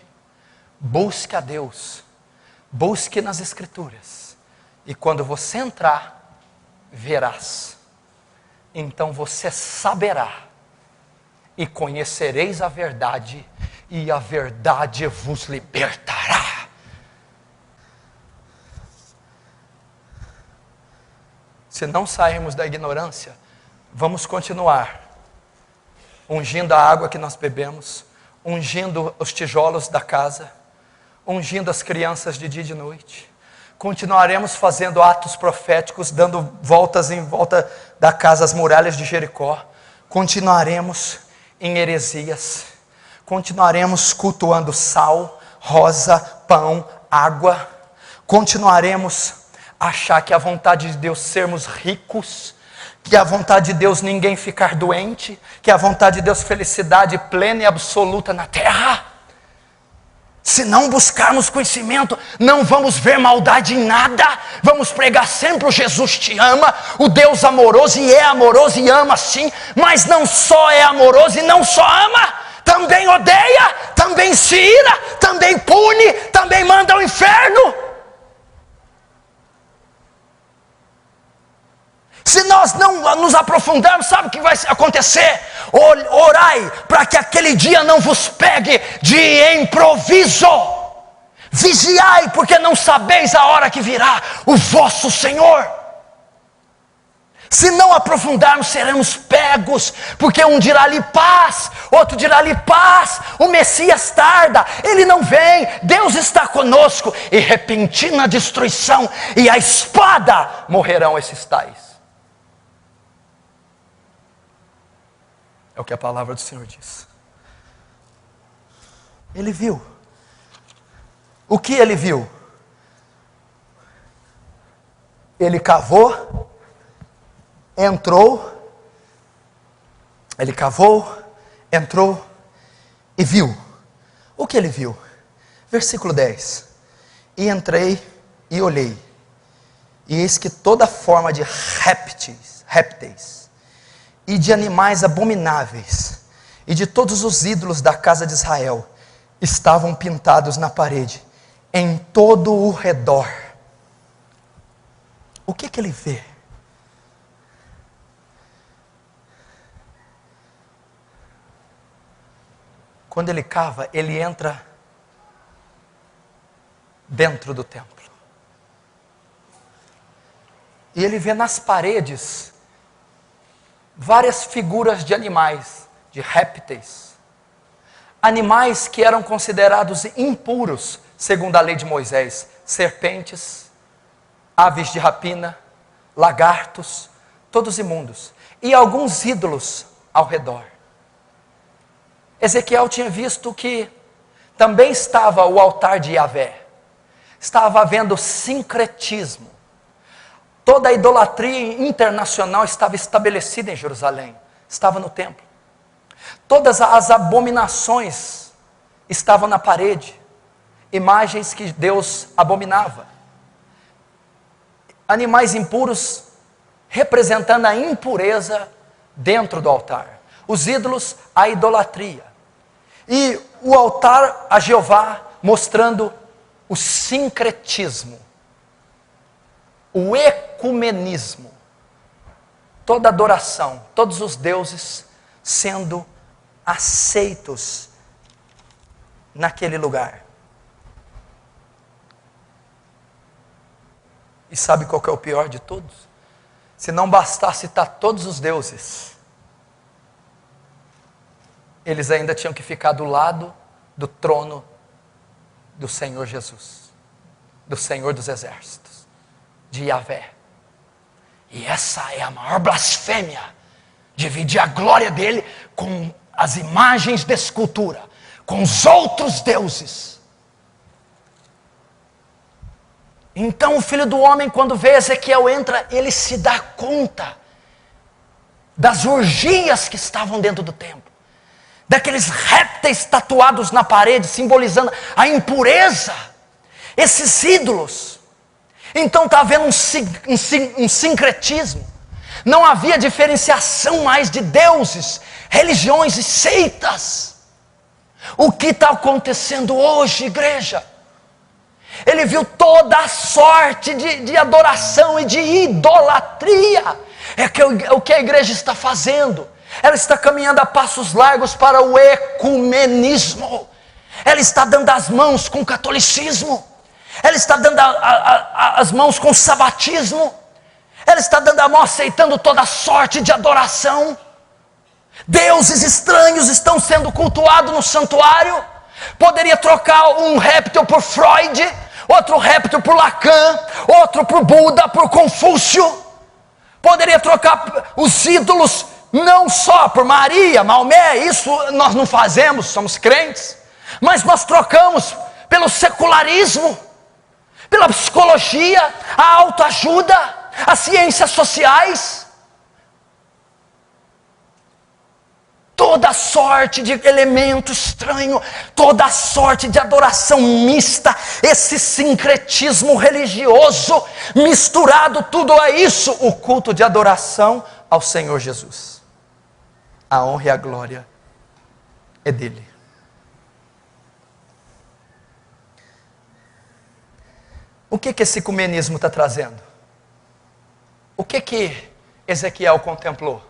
busque a Deus, busque nas Escrituras. E quando você entrar, verás. Então você saberá e conhecereis a verdade, e a verdade vos libertará. Se não sairmos da ignorância, vamos continuar ungindo a água que nós bebemos, ungindo os tijolos da casa, ungindo as crianças de dia e de noite. Continuaremos fazendo atos proféticos, dando voltas em volta da casa, as muralhas de Jericó. Continuaremos em heresias. Continuaremos cultuando sal, rosa, pão, água. Continuaremos a achar que a vontade de Deus sermos ricos, que a vontade de Deus ninguém ficar doente, que a vontade de Deus felicidade plena e absoluta na terra. Se não buscarmos conhecimento, não vamos ver maldade em nada. Vamos pregar sempre o Jesus te ama, o Deus amoroso, e é amoroso e ama sim, mas não só é amoroso e não só ama, também odeia, também se ira, também pune, também manda ao inferno. Se nós não nos aprofundarmos, sabe o que vai acontecer? Orai para que aquele dia não vos pegue de improviso. Vigiai, porque não sabeis a hora que virá o vosso Senhor. Se não aprofundarmos, seremos pegos, porque um dirá ali paz, outro dirá ali paz, o Messias tarda, ele não vem, Deus está conosco, e repentina destruição e a espada morrerão esses tais. É o que a palavra do Senhor diz. Ele viu. O que ele viu? Ele cavou, entrou, ele cavou, entrou e viu. O que ele viu? Versículo 10. E entrei e olhei, e eis que toda forma de répteis, e de animais abomináveis, e de todos os ídolos da casa de Israel, estavam pintados na parede, em todo o redor. O que ele vê? Quando ele cava, ele entra dentro do templo. E ele vê nas paredes várias figuras de animais, de répteis. Animais que eram considerados impuros, segundo a lei de Moisés. Serpentes, aves de rapina, lagartos, todos imundos. E alguns ídolos ao redor. Ezequiel tinha visto que também estava o altar de Yahvé. Estava havendo sincretismo. Toda a idolatria internacional estava estabelecida em Jerusalém, estava no templo. Todas as abominações estavam na parede, imagens que Deus abominava. Animais impuros representando a impureza dentro do altar. Os ídolos, a idolatria. E o altar a Jeová mostrando o sincretismo. O ecumenismo, toda adoração, todos os deuses sendo aceitos naquele lugar. E sabe qual que é o pior de todos? Se não bastasse citar todos os deuses, eles ainda tinham que ficar do lado do trono do Senhor Jesus, do Senhor dos Exércitos, de Yahvé. E essa é a maior blasfêmia, dividir a glória dele com as imagens de escultura, com os outros deuses. Então o Filho do Homem, quando vê Ezequiel entra, ele se dá conta das orgias que estavam dentro do templo, daqueles répteis tatuados na parede, simbolizando a impureza. esses ídolos. Então está havendo um sincretismo. Não havia diferenciação mais de deuses, religiões e seitas. O que está acontecendo hoje, igreja? Ele viu toda a sorte de adoração e de idolatria. O que a igreja está fazendo. Ela está caminhando a passos largos para o ecumenismo. Ela está dando as mãos com o catolicismo. Ela está dando as mãos com o sabatismo. Ela está dando a mão aceitando toda sorte de adoração. Deuses estranhos estão sendo cultuados no santuário. Poderia trocar um réptil por Freud, outro réptil por Lacan, outro por Buda, por Confúcio. Poderia trocar os ídolos não só por Maria, Maomé, isso nós não fazemos, somos crentes, mas nós trocamos pelo secularismo, pela psicologia, a autoajuda, as ciências sociais. Toda sorte de elemento estranho, toda sorte de adoração mista, esse sincretismo religioso, misturado tudo a isso, o culto de adoração ao Senhor Jesus. A honra e a glória é dele. O que esse ecumenismo está trazendo? O que Ezequiel contemplou?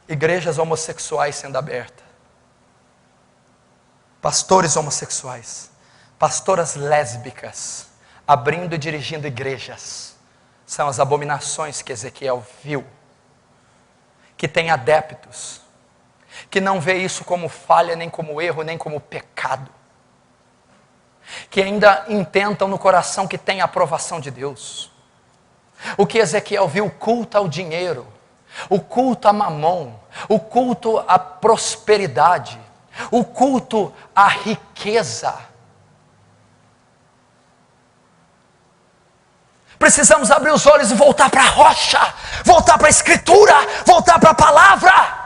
Igrejas homossexuais sendo abertas, pastores homossexuais, pastoras lésbicas, abrindo e dirigindo igrejas. São as abominações que Ezequiel viu, que tem adeptos, que não vê isso como falha, nem como erro, nem como pecado, que ainda intentam no coração que tem a aprovação de Deus. O que Ezequiel viu, culto ao dinheiro, o culto a mamon, o culto à prosperidade, o culto à riqueza. Precisamos abrir os olhos e voltar para a rocha, voltar para a Escritura, voltar para a palavra.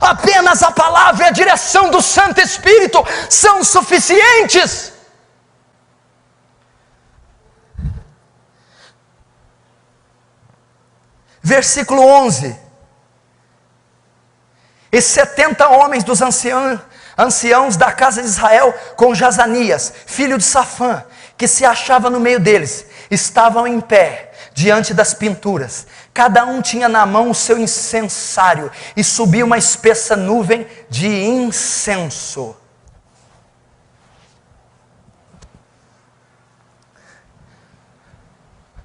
Apenas a palavra e a direção do Santo Espírito são suficientes. Versículo 11. E 70 homens dos anciãos da casa de Israel, com Jazanias, filho de Safã, que se achava no meio deles, estavam em pé, diante das pinturas. Cada um tinha na mão o seu incensário, e subia uma espessa nuvem de incenso.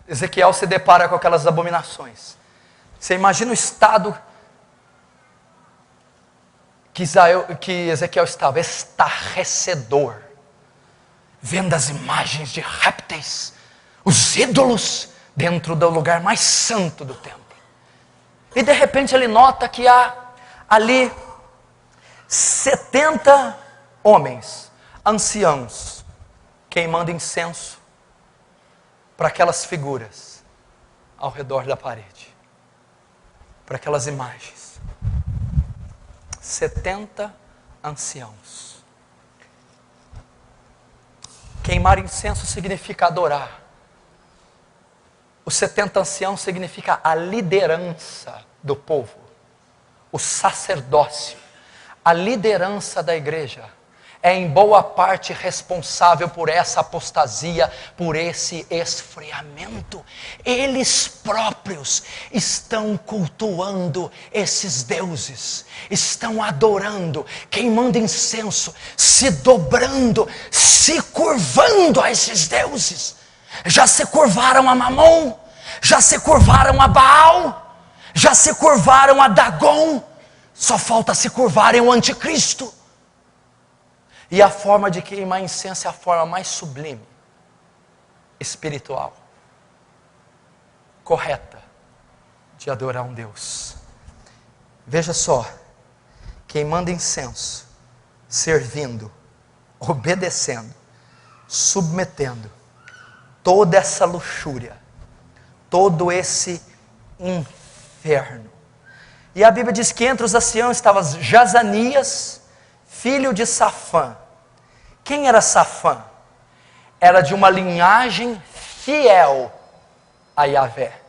Ezequiel se depara com aquelas abominações. Você imagina o estado que Ezequiel estava, estarrecedor, vendo as imagens de répteis, os ídolos, dentro do lugar mais santo do templo. E de repente ele nota que há ali 70 homens, anciãos, queimando incenso para aquelas figuras ao redor da parede, para aquelas imagens. 70 anciãos. Queimar incenso significa adorar. Os 70 anciãos significa a liderança do povo, o sacerdócio, a liderança da igreja. É em boa parte responsável por essa apostasia, por esse esfriamento. Eles próprios estão cultuando esses deuses, estão adorando, queimando incenso, se dobrando, se curvando a esses deuses. Já se curvaram a Mamon, já se curvaram a Baal, já se curvaram a Dagon, só falta se curvarem o anticristo. E a forma de queimar incenso é a forma mais sublime, espiritual, correta, de adorar um Deus. Veja só, queimando incenso, servindo, obedecendo, submetendo, toda essa luxúria, todo esse inferno. E a Bíblia diz que entre os anciãos estava Jazanias, filho de Safã. Quem era Safã? Era de uma linhagem fiel a Yahvé.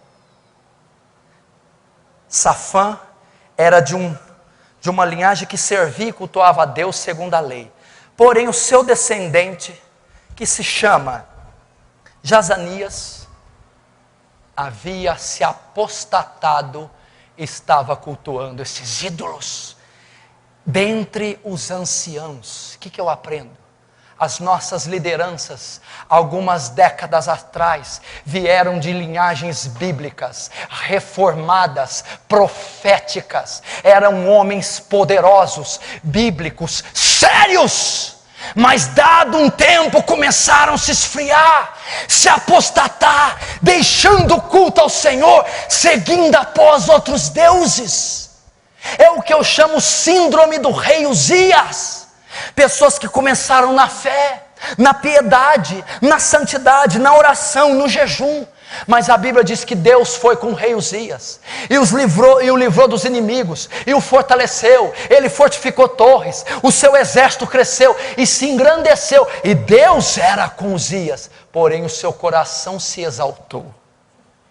Safã era de uma linhagem que servia e cultuava a Deus segundo a lei. Porém, o seu descendente, que se chama Jazanias, havia se apostatado e estava cultuando esses ídolos. Dentre os anciãos, o que eu aprendo? As nossas lideranças, algumas décadas atrás, vieram de linhagens bíblicas, reformadas, proféticas. Eram homens poderosos, bíblicos, sérios. Mas dado um tempo começaram a se esfriar, se apostatar, deixando o culto ao Senhor, seguindo após outros deuses. É o que eu chamo síndrome do rei Uzias. Pessoas que começaram na fé, na piedade, na santidade, na oração, no jejum. Mas a Bíblia diz que Deus foi com o rei Uzias e o livrou dos inimigos, e o fortaleceu. Ele fortificou torres, o seu exército cresceu e se engrandeceu, e Deus era com Uzias. Porém o seu coração se exaltou,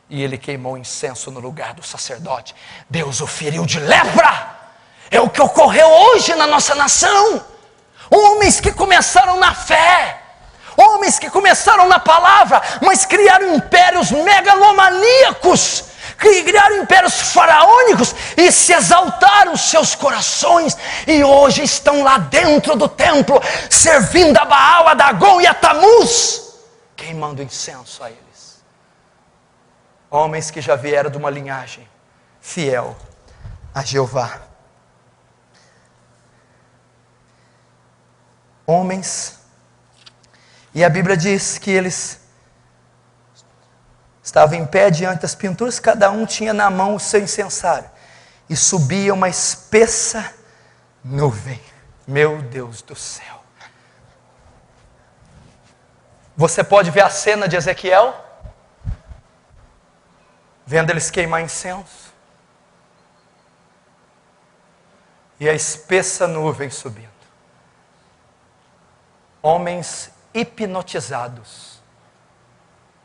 e ele queimou incenso no lugar do sacerdote. Deus o feriu de lepra. É o que ocorreu hoje na nossa nação. Homens que começaram na fé, homens que começaram na palavra, mas criaram impérios megalomaníacos, criaram impérios faraônicos e se exaltaram os seus corações, e hoje estão lá dentro do templo, servindo a Baal, a Dagon e a Tamuz, queimando incenso a eles. Homens que já vieram de uma linhagem fiel a Jeová. Homens, e a Bíblia diz que eles estavam em pé diante das pinturas, cada um tinha na mão o seu incensário, e subia uma espessa nuvem. Meu Deus do céu! Você pode ver a cena de Ezequiel, vendo eles queimar incenso, e a espessa nuvem subindo. Homens hipnotizados,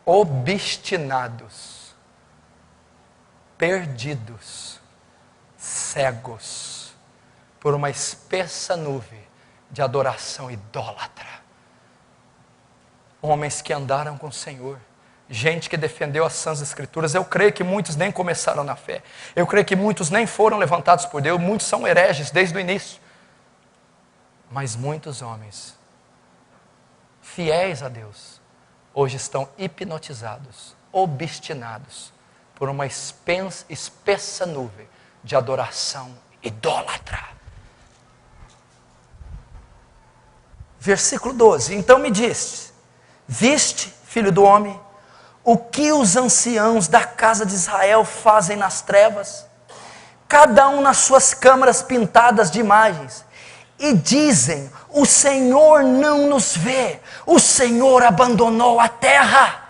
obstinados, perdidos, cegos, por uma espessa nuvem de adoração idólatra. Homens que andaram com o Senhor, gente que defendeu as sãs escrituras. Eu creio que muitos nem começaram na fé, eu creio que muitos nem foram levantados por Deus, muitos são hereges desde o início, mas muitos homens fiéis a Deus, hoje estão hipnotizados, obstinados, por uma espessa nuvem de adoração idólatra. Versículo 12, então me disse: viste, filho do homem, o que os anciãos da casa de Israel fazem nas trevas, cada um nas suas câmaras pintadas de imagens, e dizem: o Senhor não nos vê, o Senhor abandonou a terra.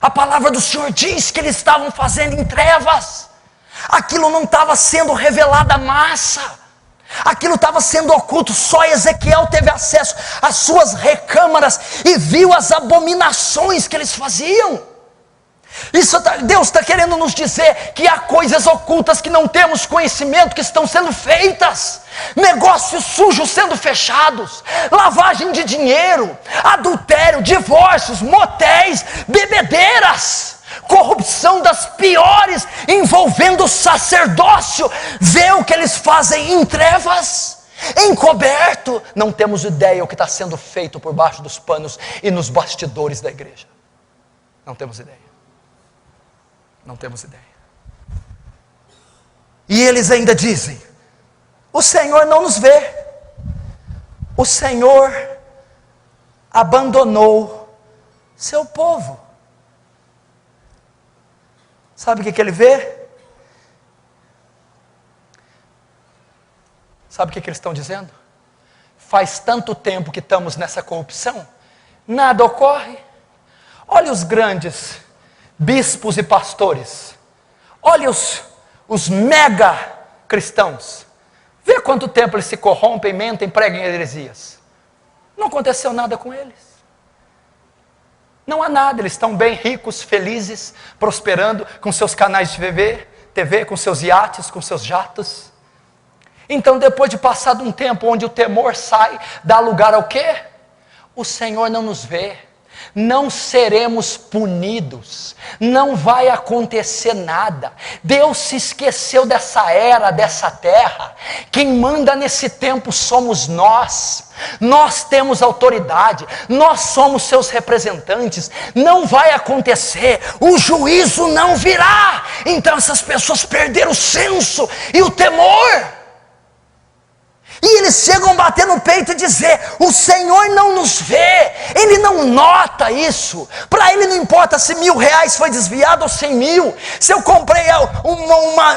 A palavra do Senhor diz que eles estavam fazendo em trevas, aquilo não estava sendo revelado à massa, aquilo estava sendo oculto, só Ezequiel teve acesso às suas recâmaras e viu as abominações que eles faziam. Deus está querendo nos dizer que há coisas ocultas que não temos conhecimento, que estão sendo feitas, negócios sujos sendo fechados, lavagem de dinheiro, adultério, divórcios, motéis, bebedeiras, corrupção das piores, envolvendo o sacerdócio. Vê o que eles fazem em trevas, encoberto. Não temos ideia o que está sendo feito por baixo dos panos e nos bastidores da igreja. Não temos ideia. Não temos ideia. E eles ainda dizem: o Senhor não nos vê, o Senhor abandonou seu povo. Sabe o que ele vê? Sabe o que eles estão dizendo? Faz tanto tempo que estamos nessa corrupção, nada ocorre. Olha os grandes bispos e pastores, olha os mega cristãos. Vê quanto tempo eles se corrompem, mentem, pregam heresias. Não aconteceu nada com eles. Não há nada, eles estão bem ricos, felizes, prosperando com seus canais de TV, com seus iates, com seus jatos. Então, depois de passado um tempo onde o temor sai, dá lugar ao quê? O Senhor não nos vê, não seremos punidos, não vai acontecer nada. Deus se esqueceu dessa era, dessa terra. Quem manda nesse tempo somos nós. Nós temos autoridade, nós somos seus representantes. Não vai acontecer, o juízo não virá. Então essas pessoas perderam o senso e o temor. E eles chegam a bater no peito e dizer: o Senhor não nos vê, Ele não nota isso. Para Ele não importa se R$1.000 foi desviado ou 100 mil. Se eu comprei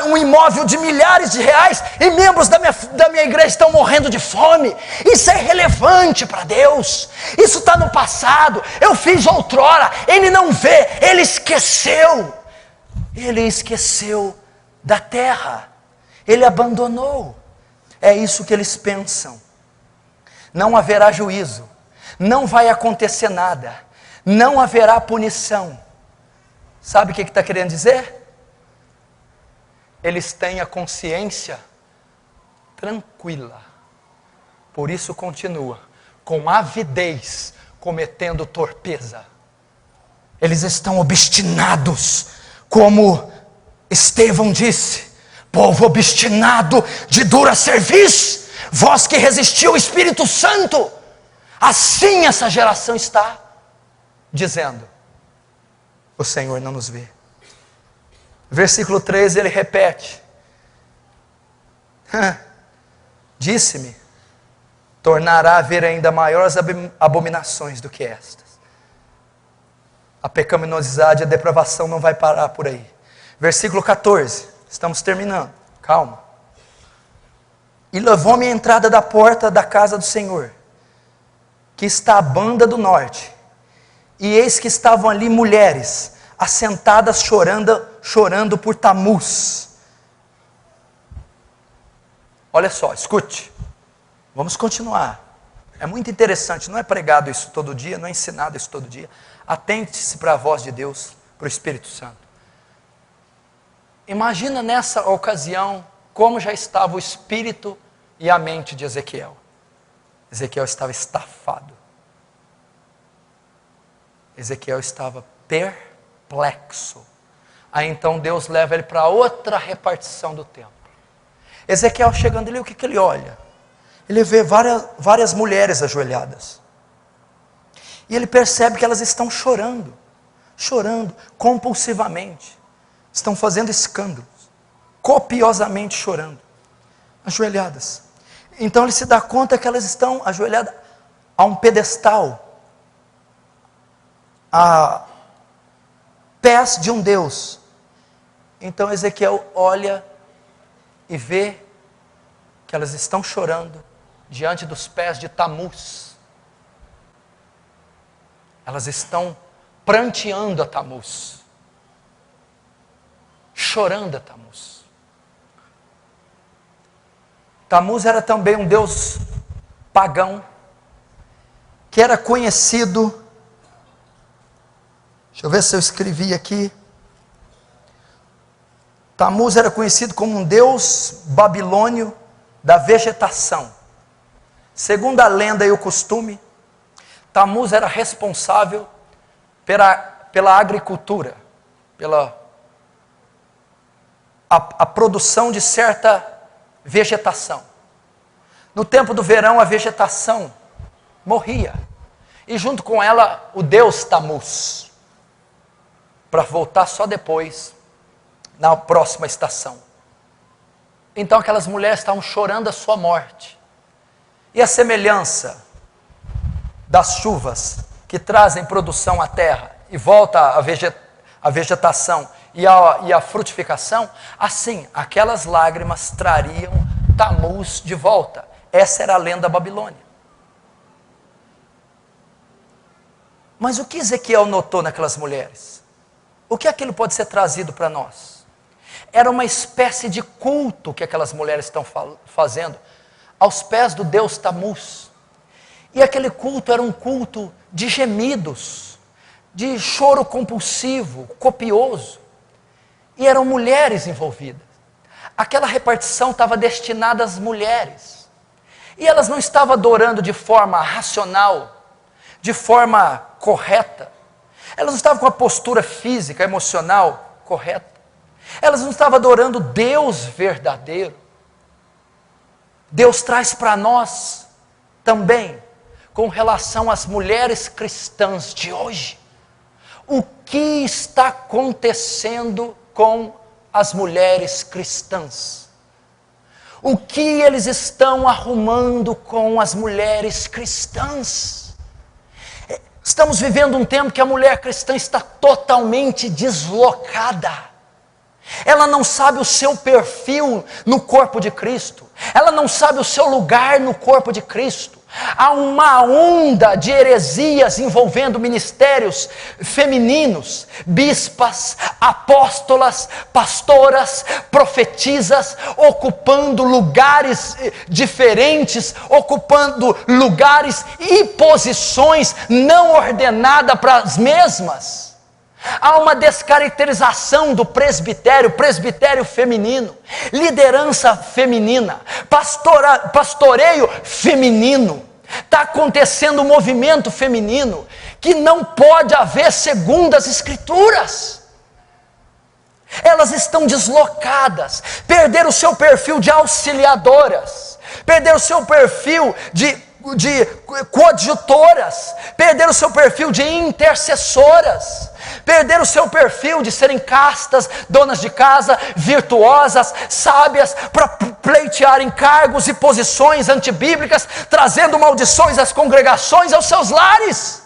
um imóvel de milhares de reais e membros da minha igreja estão morrendo de fome, isso é irrelevante para Deus. Isso está no passado, eu fiz outrora. Ele não vê, Ele esqueceu. Ele esqueceu da terra, Ele abandonou. É isso que eles pensam. Não haverá juízo, não vai acontecer nada, não haverá punição. Sabe o que está querendo dizer? Eles têm a consciência tranquila, por isso continua com avidez cometendo torpeza. Eles estão obstinados, como Estevão disse: povo obstinado de dura cerviz, vós que resistiu ao Espírito Santo. Assim essa geração está dizendo: o Senhor não nos vê. Versículo 13 ele repete: disse-me, tornará a haver ainda maiores abominações do que estas. A pecaminosidade e a depravação não vai parar por aí. Versículo 14, estamos terminando, calma. E levou-me à entrada da porta da casa do Senhor, que está à banda do norte, e eis que estavam ali mulheres, assentadas chorando por Tamuz. Olha só, escute, vamos continuar. É muito interessante, não é pregado isso todo dia, não é ensinado isso todo dia. Atente-se para a voz de Deus, para o Espírito Santo. Imagina nessa ocasião como já estava o espírito e a mente de Ezequiel. Ezequiel estava estafado. Ezequiel estava perplexo. Aí então Deus leva ele para outra repartição do templo. Ezequiel chegando ali, o que ele olha? Ele vê várias mulheres ajoelhadas. E ele percebe que elas estão chorando compulsivamente. Estão fazendo escândalos, copiosamente chorando, ajoelhadas. Então ele se dá conta que elas estão ajoelhadas a um pedestal, a pés de um Deus. Então Ezequiel olha e vê que elas estão chorando diante dos pés de Tamuz. Elas estão pranteando a Tamuz, chorando a Tamuz. Tamuz era também um deus pagão, que era conhecido, deixa eu ver se eu escrevi aqui. Tamuz era conhecido como um deus babilônio da vegetação. Segundo a lenda e o costume, Tamuz era responsável pela agricultura, pela a produção de certa vegetação. No tempo do verão, a vegetação morria, e junto com ela o deus Tamuz, para voltar só depois, na próxima estação. Então aquelas mulheres estavam chorando a sua morte. E a semelhança das chuvas que trazem produção à terra e volta a vegetação e a frutificação, assim, aquelas lágrimas trariam Tamuz de volta. Essa era a lenda babilônia. Mas o que Ezequiel notou naquelas mulheres? O que aquilo pode ser trazido para nós? Era uma espécie de culto que aquelas mulheres estão fazendo aos pés do deus Tamuz. E aquele culto era um culto de gemidos, de choro compulsivo, copioso. E eram mulheres envolvidas. Aquela repartição estava destinada às mulheres. E elas não estavam adorando de forma racional, de forma correta. Elas não estavam com a postura física, emocional correta. Elas não estavam adorando Deus verdadeiro. Deus traz para nós também, com relação às mulheres cristãs de hoje, o que está acontecendo com as mulheres cristãs. O que eles estão arrumando com as mulheres cristãs. Estamos vivendo um tempo que a mulher cristã está totalmente deslocada. Ela não sabe o seu perfil no corpo de Cristo. Ela não sabe o seu lugar no corpo de Cristo. Há uma onda de heresias envolvendo ministérios femininos, bispas, apóstolas, pastoras, profetisas, ocupando lugares diferentes, ocupando lugares e posições não ordenadas para as mesmas. Há uma descaracterização do presbitério feminino, liderança feminina, pastoreio feminino. Está acontecendo um movimento feminino que não pode haver segundo as Escrituras. Elas estão deslocadas, perderam o seu perfil de auxiliadoras, perderam o seu perfil de coadjutoras, perderam o seu perfil de intercessoras, perderam o seu perfil de serem castas, donas de casa, virtuosas, sábias, para pleitearem cargos e posições antibíblicas, trazendo maldições às congregações, aos seus lares.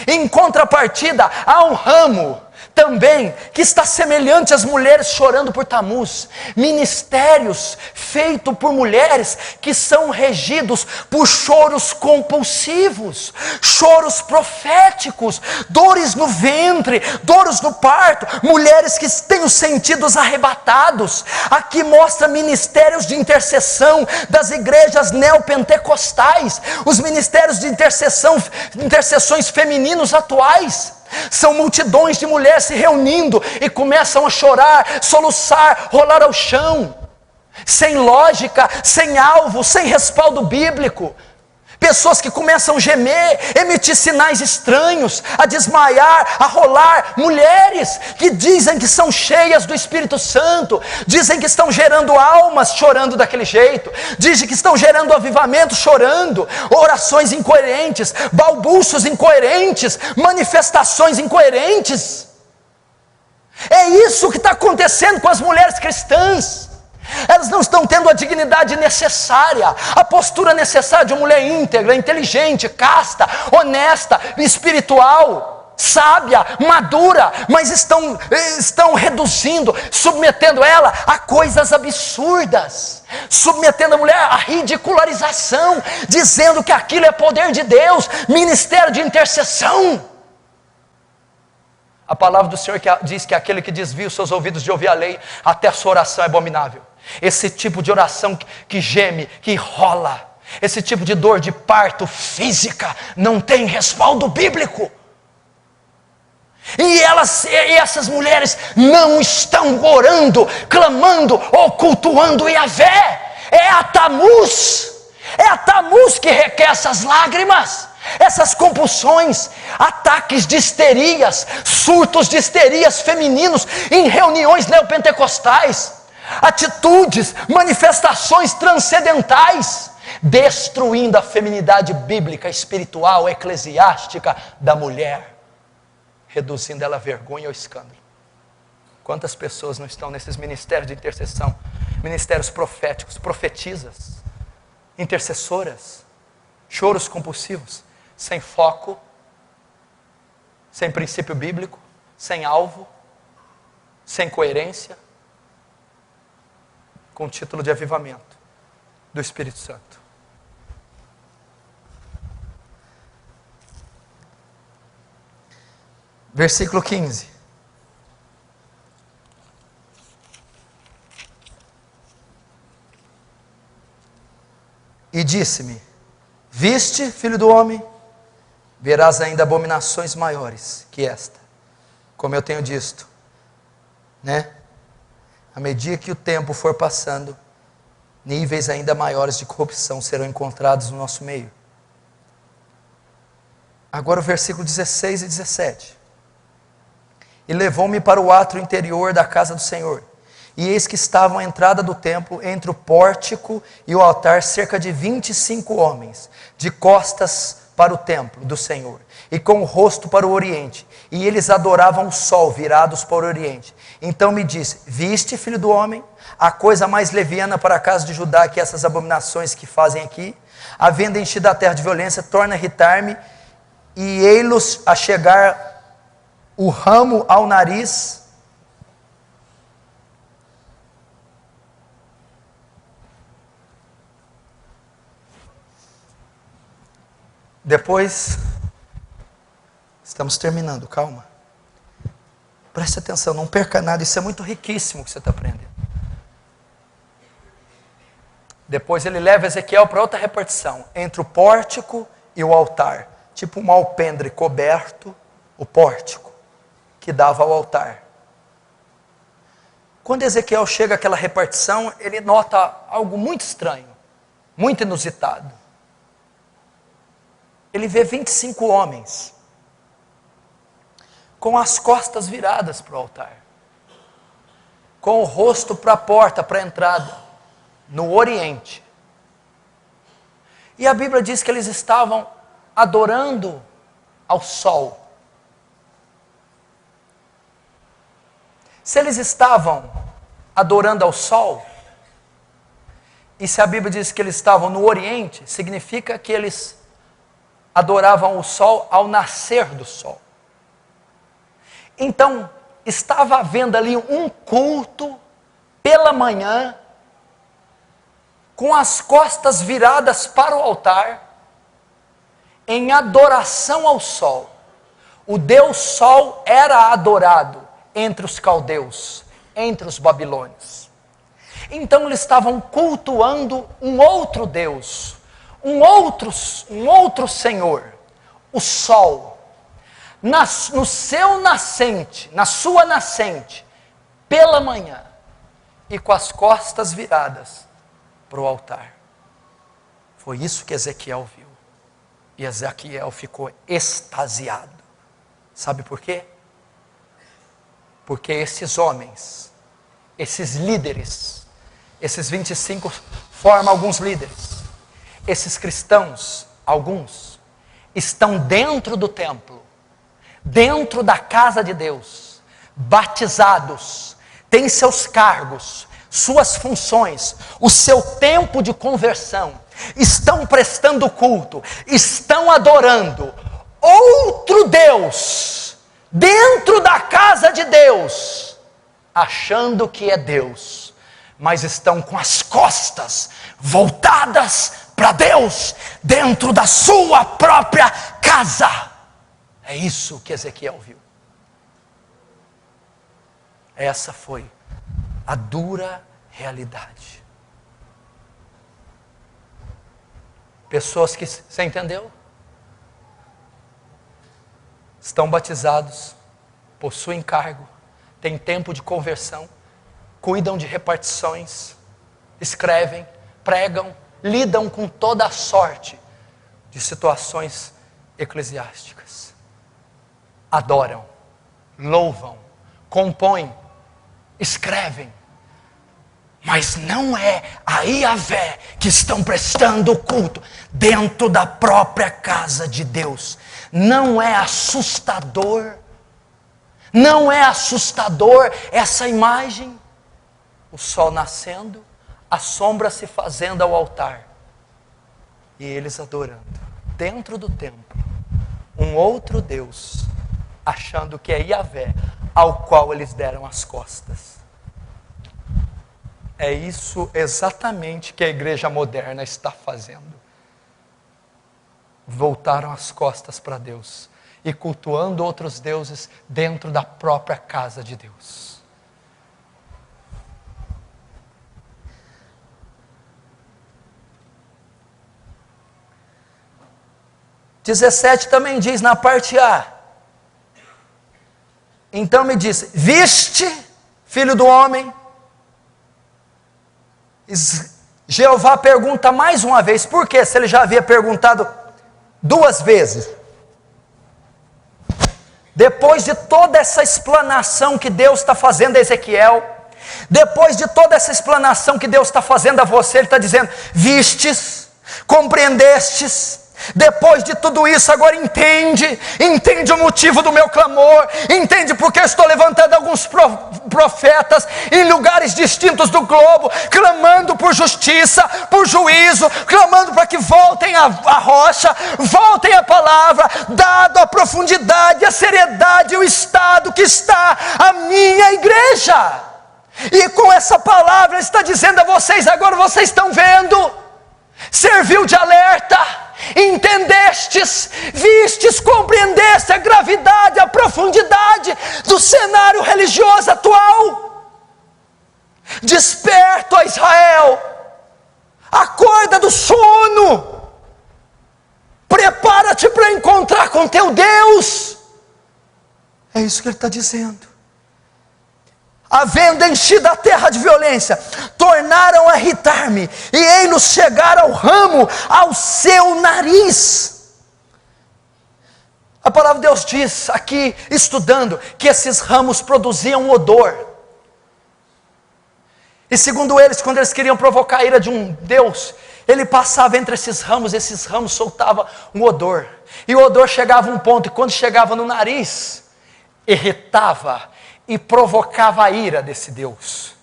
Em contrapartida, há um ramo também que está semelhante às mulheres chorando por Tamuz, ministérios feitos por mulheres que são regidos por choros compulsivos, choros proféticos, dores no ventre, dores no parto, mulheres que têm os sentidos arrebatados. Aqui mostra ministérios de intercessão das igrejas neopentecostais, os ministérios de intercessões femininos atuais. São multidões de mulheres se reunindo e começam a chorar, soluçar, rolar ao chão, sem lógica, sem alvo, sem respaldo bíblico. Pessoas que começam a gemer, emitir sinais estranhos, a desmaiar, a rolar. Mulheres que dizem que são cheias do Espírito Santo, dizem que estão gerando almas chorando daquele jeito, dizem que estão gerando avivamento chorando, orações incoerentes, balbucios incoerentes, manifestações incoerentes. É isso que está acontecendo com as mulheres cristãs. Elas não estão tendo a dignidade necessária, a postura necessária de uma mulher íntegra, inteligente, casta, honesta, espiritual, sábia, madura, mas estão reduzindo, submetendo ela a coisas absurdas, submetendo a mulher à ridicularização, dizendo que aquilo é poder de Deus, ministério de intercessão. A palavra do Senhor diz que aquele que desvia os seus ouvidos de ouvir a lei, até a sua oração é abominável. Esse tipo de oração que geme, que rola, esse tipo de dor de parto física, não tem respaldo bíblico. E essas mulheres não estão orando, clamando ou cultuando Yahvé. É a Tamuz que requer essas lágrimas, essas compulsões, ataques de histerias, surtos de histerias femininos em reuniões neopentecostais, atitudes, manifestações transcendentais, destruindo a feminidade bíblica, espiritual, eclesiástica da mulher, reduzindo ela a vergonha ou escândalo. Quantas pessoas não estão nesses ministérios de intercessão, ministérios proféticos, profetisas, intercessoras, choros compulsivos, sem foco, sem princípio bíblico, sem alvo, sem coerência, com o título de avivamento do Espírito Santo. Versículo 15. disse-me: viste, filho do homem, verás ainda abominações maiores que esta. Como eu tenho dito, né? À medida que o tempo for passando, níveis ainda maiores de corrupção serão encontrados no nosso meio. Agora o versículo 16 e 17. E levou-me para o átrio interior da casa do Senhor, e eis que estavam à entrada do templo, entre o pórtico e o altar, cerca de 25 homens, de costas para o templo do Senhor, e com o rosto para o oriente, e eles adoravam o sol, virados para o oriente. Então me disse: viste, filho do homem, a coisa mais leviana para a casa de Judá, que essas abominações que fazem aqui, havendo enchido a terra de violência, torna a irritar-me, e ei-los a chegar o ramo ao nariz. Depois, estamos terminando, calma. Preste atenção, não perca nada, isso é muito riquíssimo que você está aprendendo. Depois ele leva Ezequiel para outra repartição, entre o pórtico e o altar, tipo um alpendre coberto, o pórtico, que dava ao altar. Quando Ezequiel chega àquela repartição, ele nota algo muito estranho, muito inusitado. Ele vê 25 homens, com as costas viradas para o altar, com o rosto para a porta, para a entrada, no oriente. E a Bíblia diz que eles estavam adorando ao sol. Se eles estavam adorando ao sol, e se a Bíblia diz que eles estavam no oriente, significa que eles adoravam o sol ao nascer do sol. Então, estava havendo ali um culto pela manhã, com as costas viradas para o altar, em adoração ao sol. O Deus Sol era adorado entre os caldeus, entre os babilônios. Então eles estavam cultuando um outro Deus, um outro Senhor, o Sol, no seu nascente, na sua nascente, pela manhã, e com as costas viradas para o altar. Foi isso que Ezequiel viu, e Ezequiel ficou extasiado. Sabe por quê? Porque esses homens, esses líderes, esses 25 formam alguns líderes. Esses cristãos, alguns, estão dentro do templo, dentro da casa de Deus, batizados, têm seus cargos, suas funções, o seu tempo de conversão, estão prestando culto, estão adorando outro Deus, dentro da casa de Deus, achando que é Deus, mas estão com as costas voltadas para Deus, dentro da sua própria casa. É isso que Ezequiel viu. Essa foi a dura realidade. Pessoas que, você entendeu? Estão batizados, possuem cargo, têm tempo de conversão, cuidam de repartições, escrevem, pregam, lidam com toda a sorte de situações eclesiásticas. Adoram, louvam, compõem, escrevem, mas não é a Yahvé que estão prestando culto dentro da própria casa de Deus. Não é assustador? Não é assustador essa imagem? O sol nascendo, a sombra se fazendo ao altar, e eles adorando, dentro do templo, um outro Deus, achando que é Yahvé, ao qual eles deram as costas. É isso exatamente que a igreja moderna está fazendo. Voltaram as costas para Deus e cultuando outros deuses dentro da própria casa de Deus. 17 também diz na parte A: então me disse, viste, filho do homem? Jeová pergunta mais uma vez, por quê? Se ele já havia perguntado 2 vezes. Depois de toda essa explanação que Deus está fazendo a Ezequiel, depois de toda essa explanação que Deus está fazendo a você, Ele está dizendo, vistes, compreendestes. Depois de tudo isso, agora entende o motivo do meu clamor, entende porque eu estou levantando alguns profetas em lugares distintos do globo, clamando por justiça, por juízo, clamando para que voltem a rocha, voltem a palavra, dado a profundidade, a seriedade, o estado que está a minha igreja. E com essa palavra Ele está dizendo a vocês, agora vocês estão vendo, serviu de alerta, entendestes, vistes, compreendeste a gravidade, a profundidade do cenário religioso atual. Desperta, ó Israel, acorda do sono, prepara-te para encontrar com teu Deus. É isso que Ele está dizendo. Havendo enchido a terra de violência, tornaram a irritar-me, e ei-los chegar ao ramo, ao seu nariz. A palavra de Deus diz aqui, estudando, que esses ramos produziam odor. E segundo eles, quando eles queriam provocar a ira de um Deus, Ele passava entre esses ramos soltavam um odor. E o odor chegava a um ponto, e quando chegava no nariz, irritava e provocava a ira desse Deus.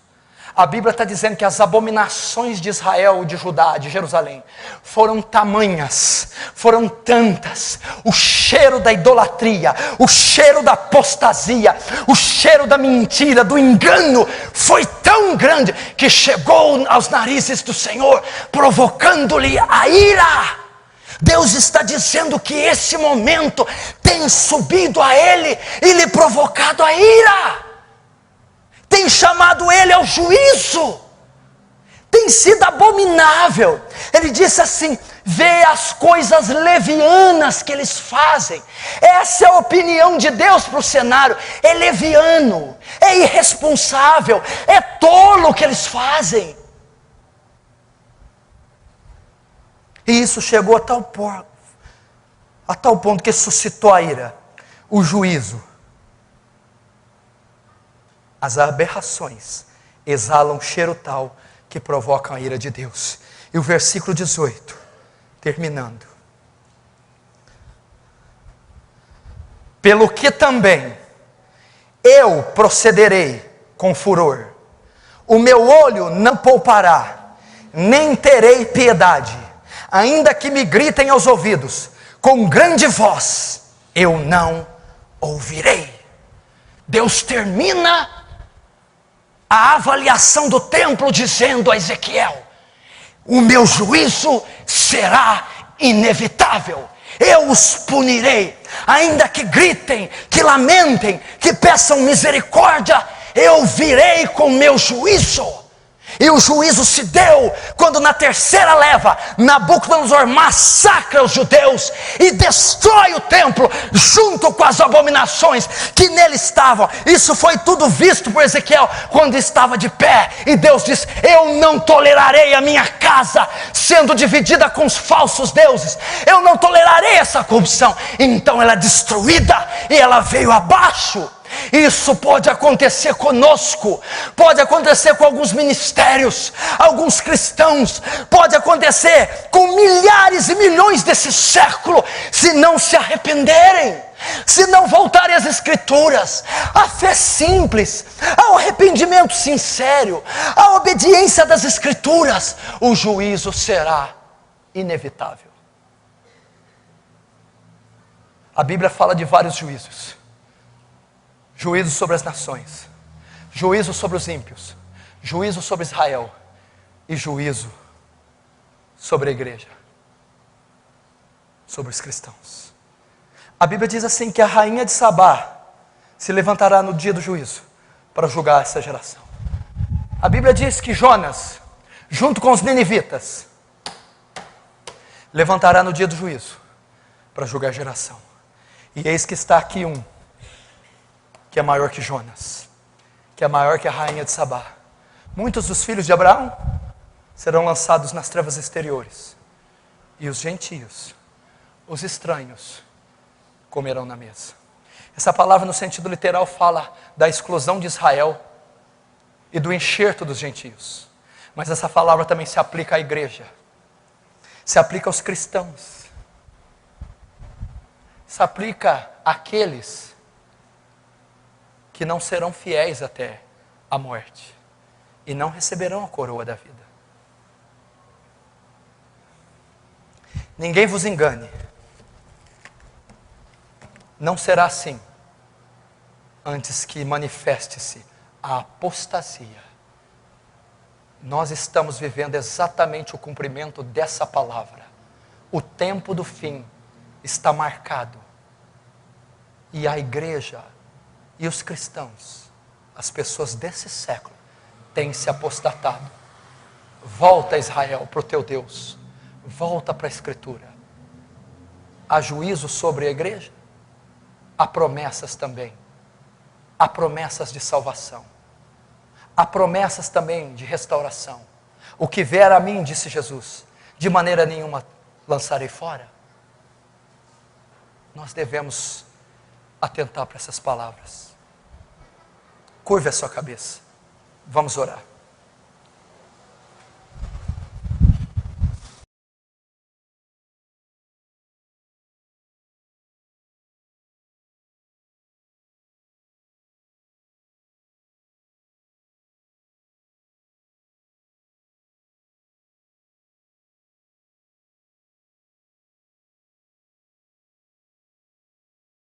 A Bíblia está dizendo que as abominações de Israel, de Judá, de Jerusalém, foram tamanhas, foram tantas, o cheiro da idolatria, o cheiro da apostasia, o cheiro da mentira, do engano, foi tão grande, que chegou aos narizes do Senhor, provocando-lhe a ira. Deus está dizendo que esse momento tem subido a Ele e lhe provocado a ira, tem chamado Ele ao juízo, tem sido abominável. Ele disse assim, vê as coisas levianas que eles fazem. Essa é a opinião de Deus para o cenário, é leviano, é irresponsável, é tolo o que eles fazem. E isso chegou a tal ponto que suscitou a ira, o juízo. As aberrações exalam cheiro tal que provocam a ira de Deus. E o versículo 18, terminando. Pelo que também eu procederei com furor, o meu olho não poupará, nem terei piedade. Ainda que me gritem aos ouvidos, com grande voz, eu não ouvirei. Deus termina a avaliação do templo dizendo a Ezequiel, o meu juízo será inevitável, eu os punirei, ainda que gritem, que lamentem, que peçam misericórdia, eu virei com meu juízo. E o juízo se deu quando na terceira leva Nabucodonosor massacra os judeus e destrói o templo junto com as abominações que nele estavam. Isso foi tudo visto por Ezequiel quando estava de pé, e Deus diz, eu não tolerarei a minha casa sendo dividida com os falsos deuses, eu não tolerarei essa corrupção. Então ela é destruída e ela veio abaixo. Isso pode acontecer conosco, pode acontecer com alguns ministérios, alguns cristãos, pode acontecer com milhares e milhões desse século, se não se arrependerem, se não voltarem às Escrituras, à fé simples, ao arrependimento sincero, à obediência das Escrituras, o juízo será inevitável. A Bíblia fala de vários juízos. Juízo sobre as nações, juízo sobre os ímpios, juízo sobre Israel e juízo sobre a igreja, sobre os cristãos. A Bíblia diz assim que a rainha de Sabá se levantará no dia do juízo para julgar essa geração. A Bíblia diz que Jonas, junto com os ninivitas, levantará no dia do juízo para julgar a geração. E eis que está aqui um, que é maior que Jonas, que é maior que a rainha de Sabá. Muitos dos filhos de Abraão serão lançados nas trevas exteriores, e os gentios, os estranhos, comerão na mesa. Essa palavra no sentido literal fala da exclusão de Israel e do enxerto dos gentios. Mas essa palavra também se aplica à igreja, se aplica aos cristãos, se aplica àqueles que não serão fiéis até a morte e não receberão a coroa da vida. Ninguém vos engane, não será assim, antes que manifeste-se a apostasia. Nós estamos vivendo exatamente o cumprimento dessa palavra. O tempo do fim está marcado. E a igreja e os cristãos, as pessoas desse século, têm se apostatado. Volta, Israel, para o teu Deus. Volta para a Escritura. Há juízo sobre a igreja? Há promessas também. Há promessas de salvação. Há promessas também de restauração. O que vier a mim, disse Jesus, de maneira nenhuma lançarei fora. Nós devemos atentar para essas palavras. Curve a sua cabeça. Vamos orar.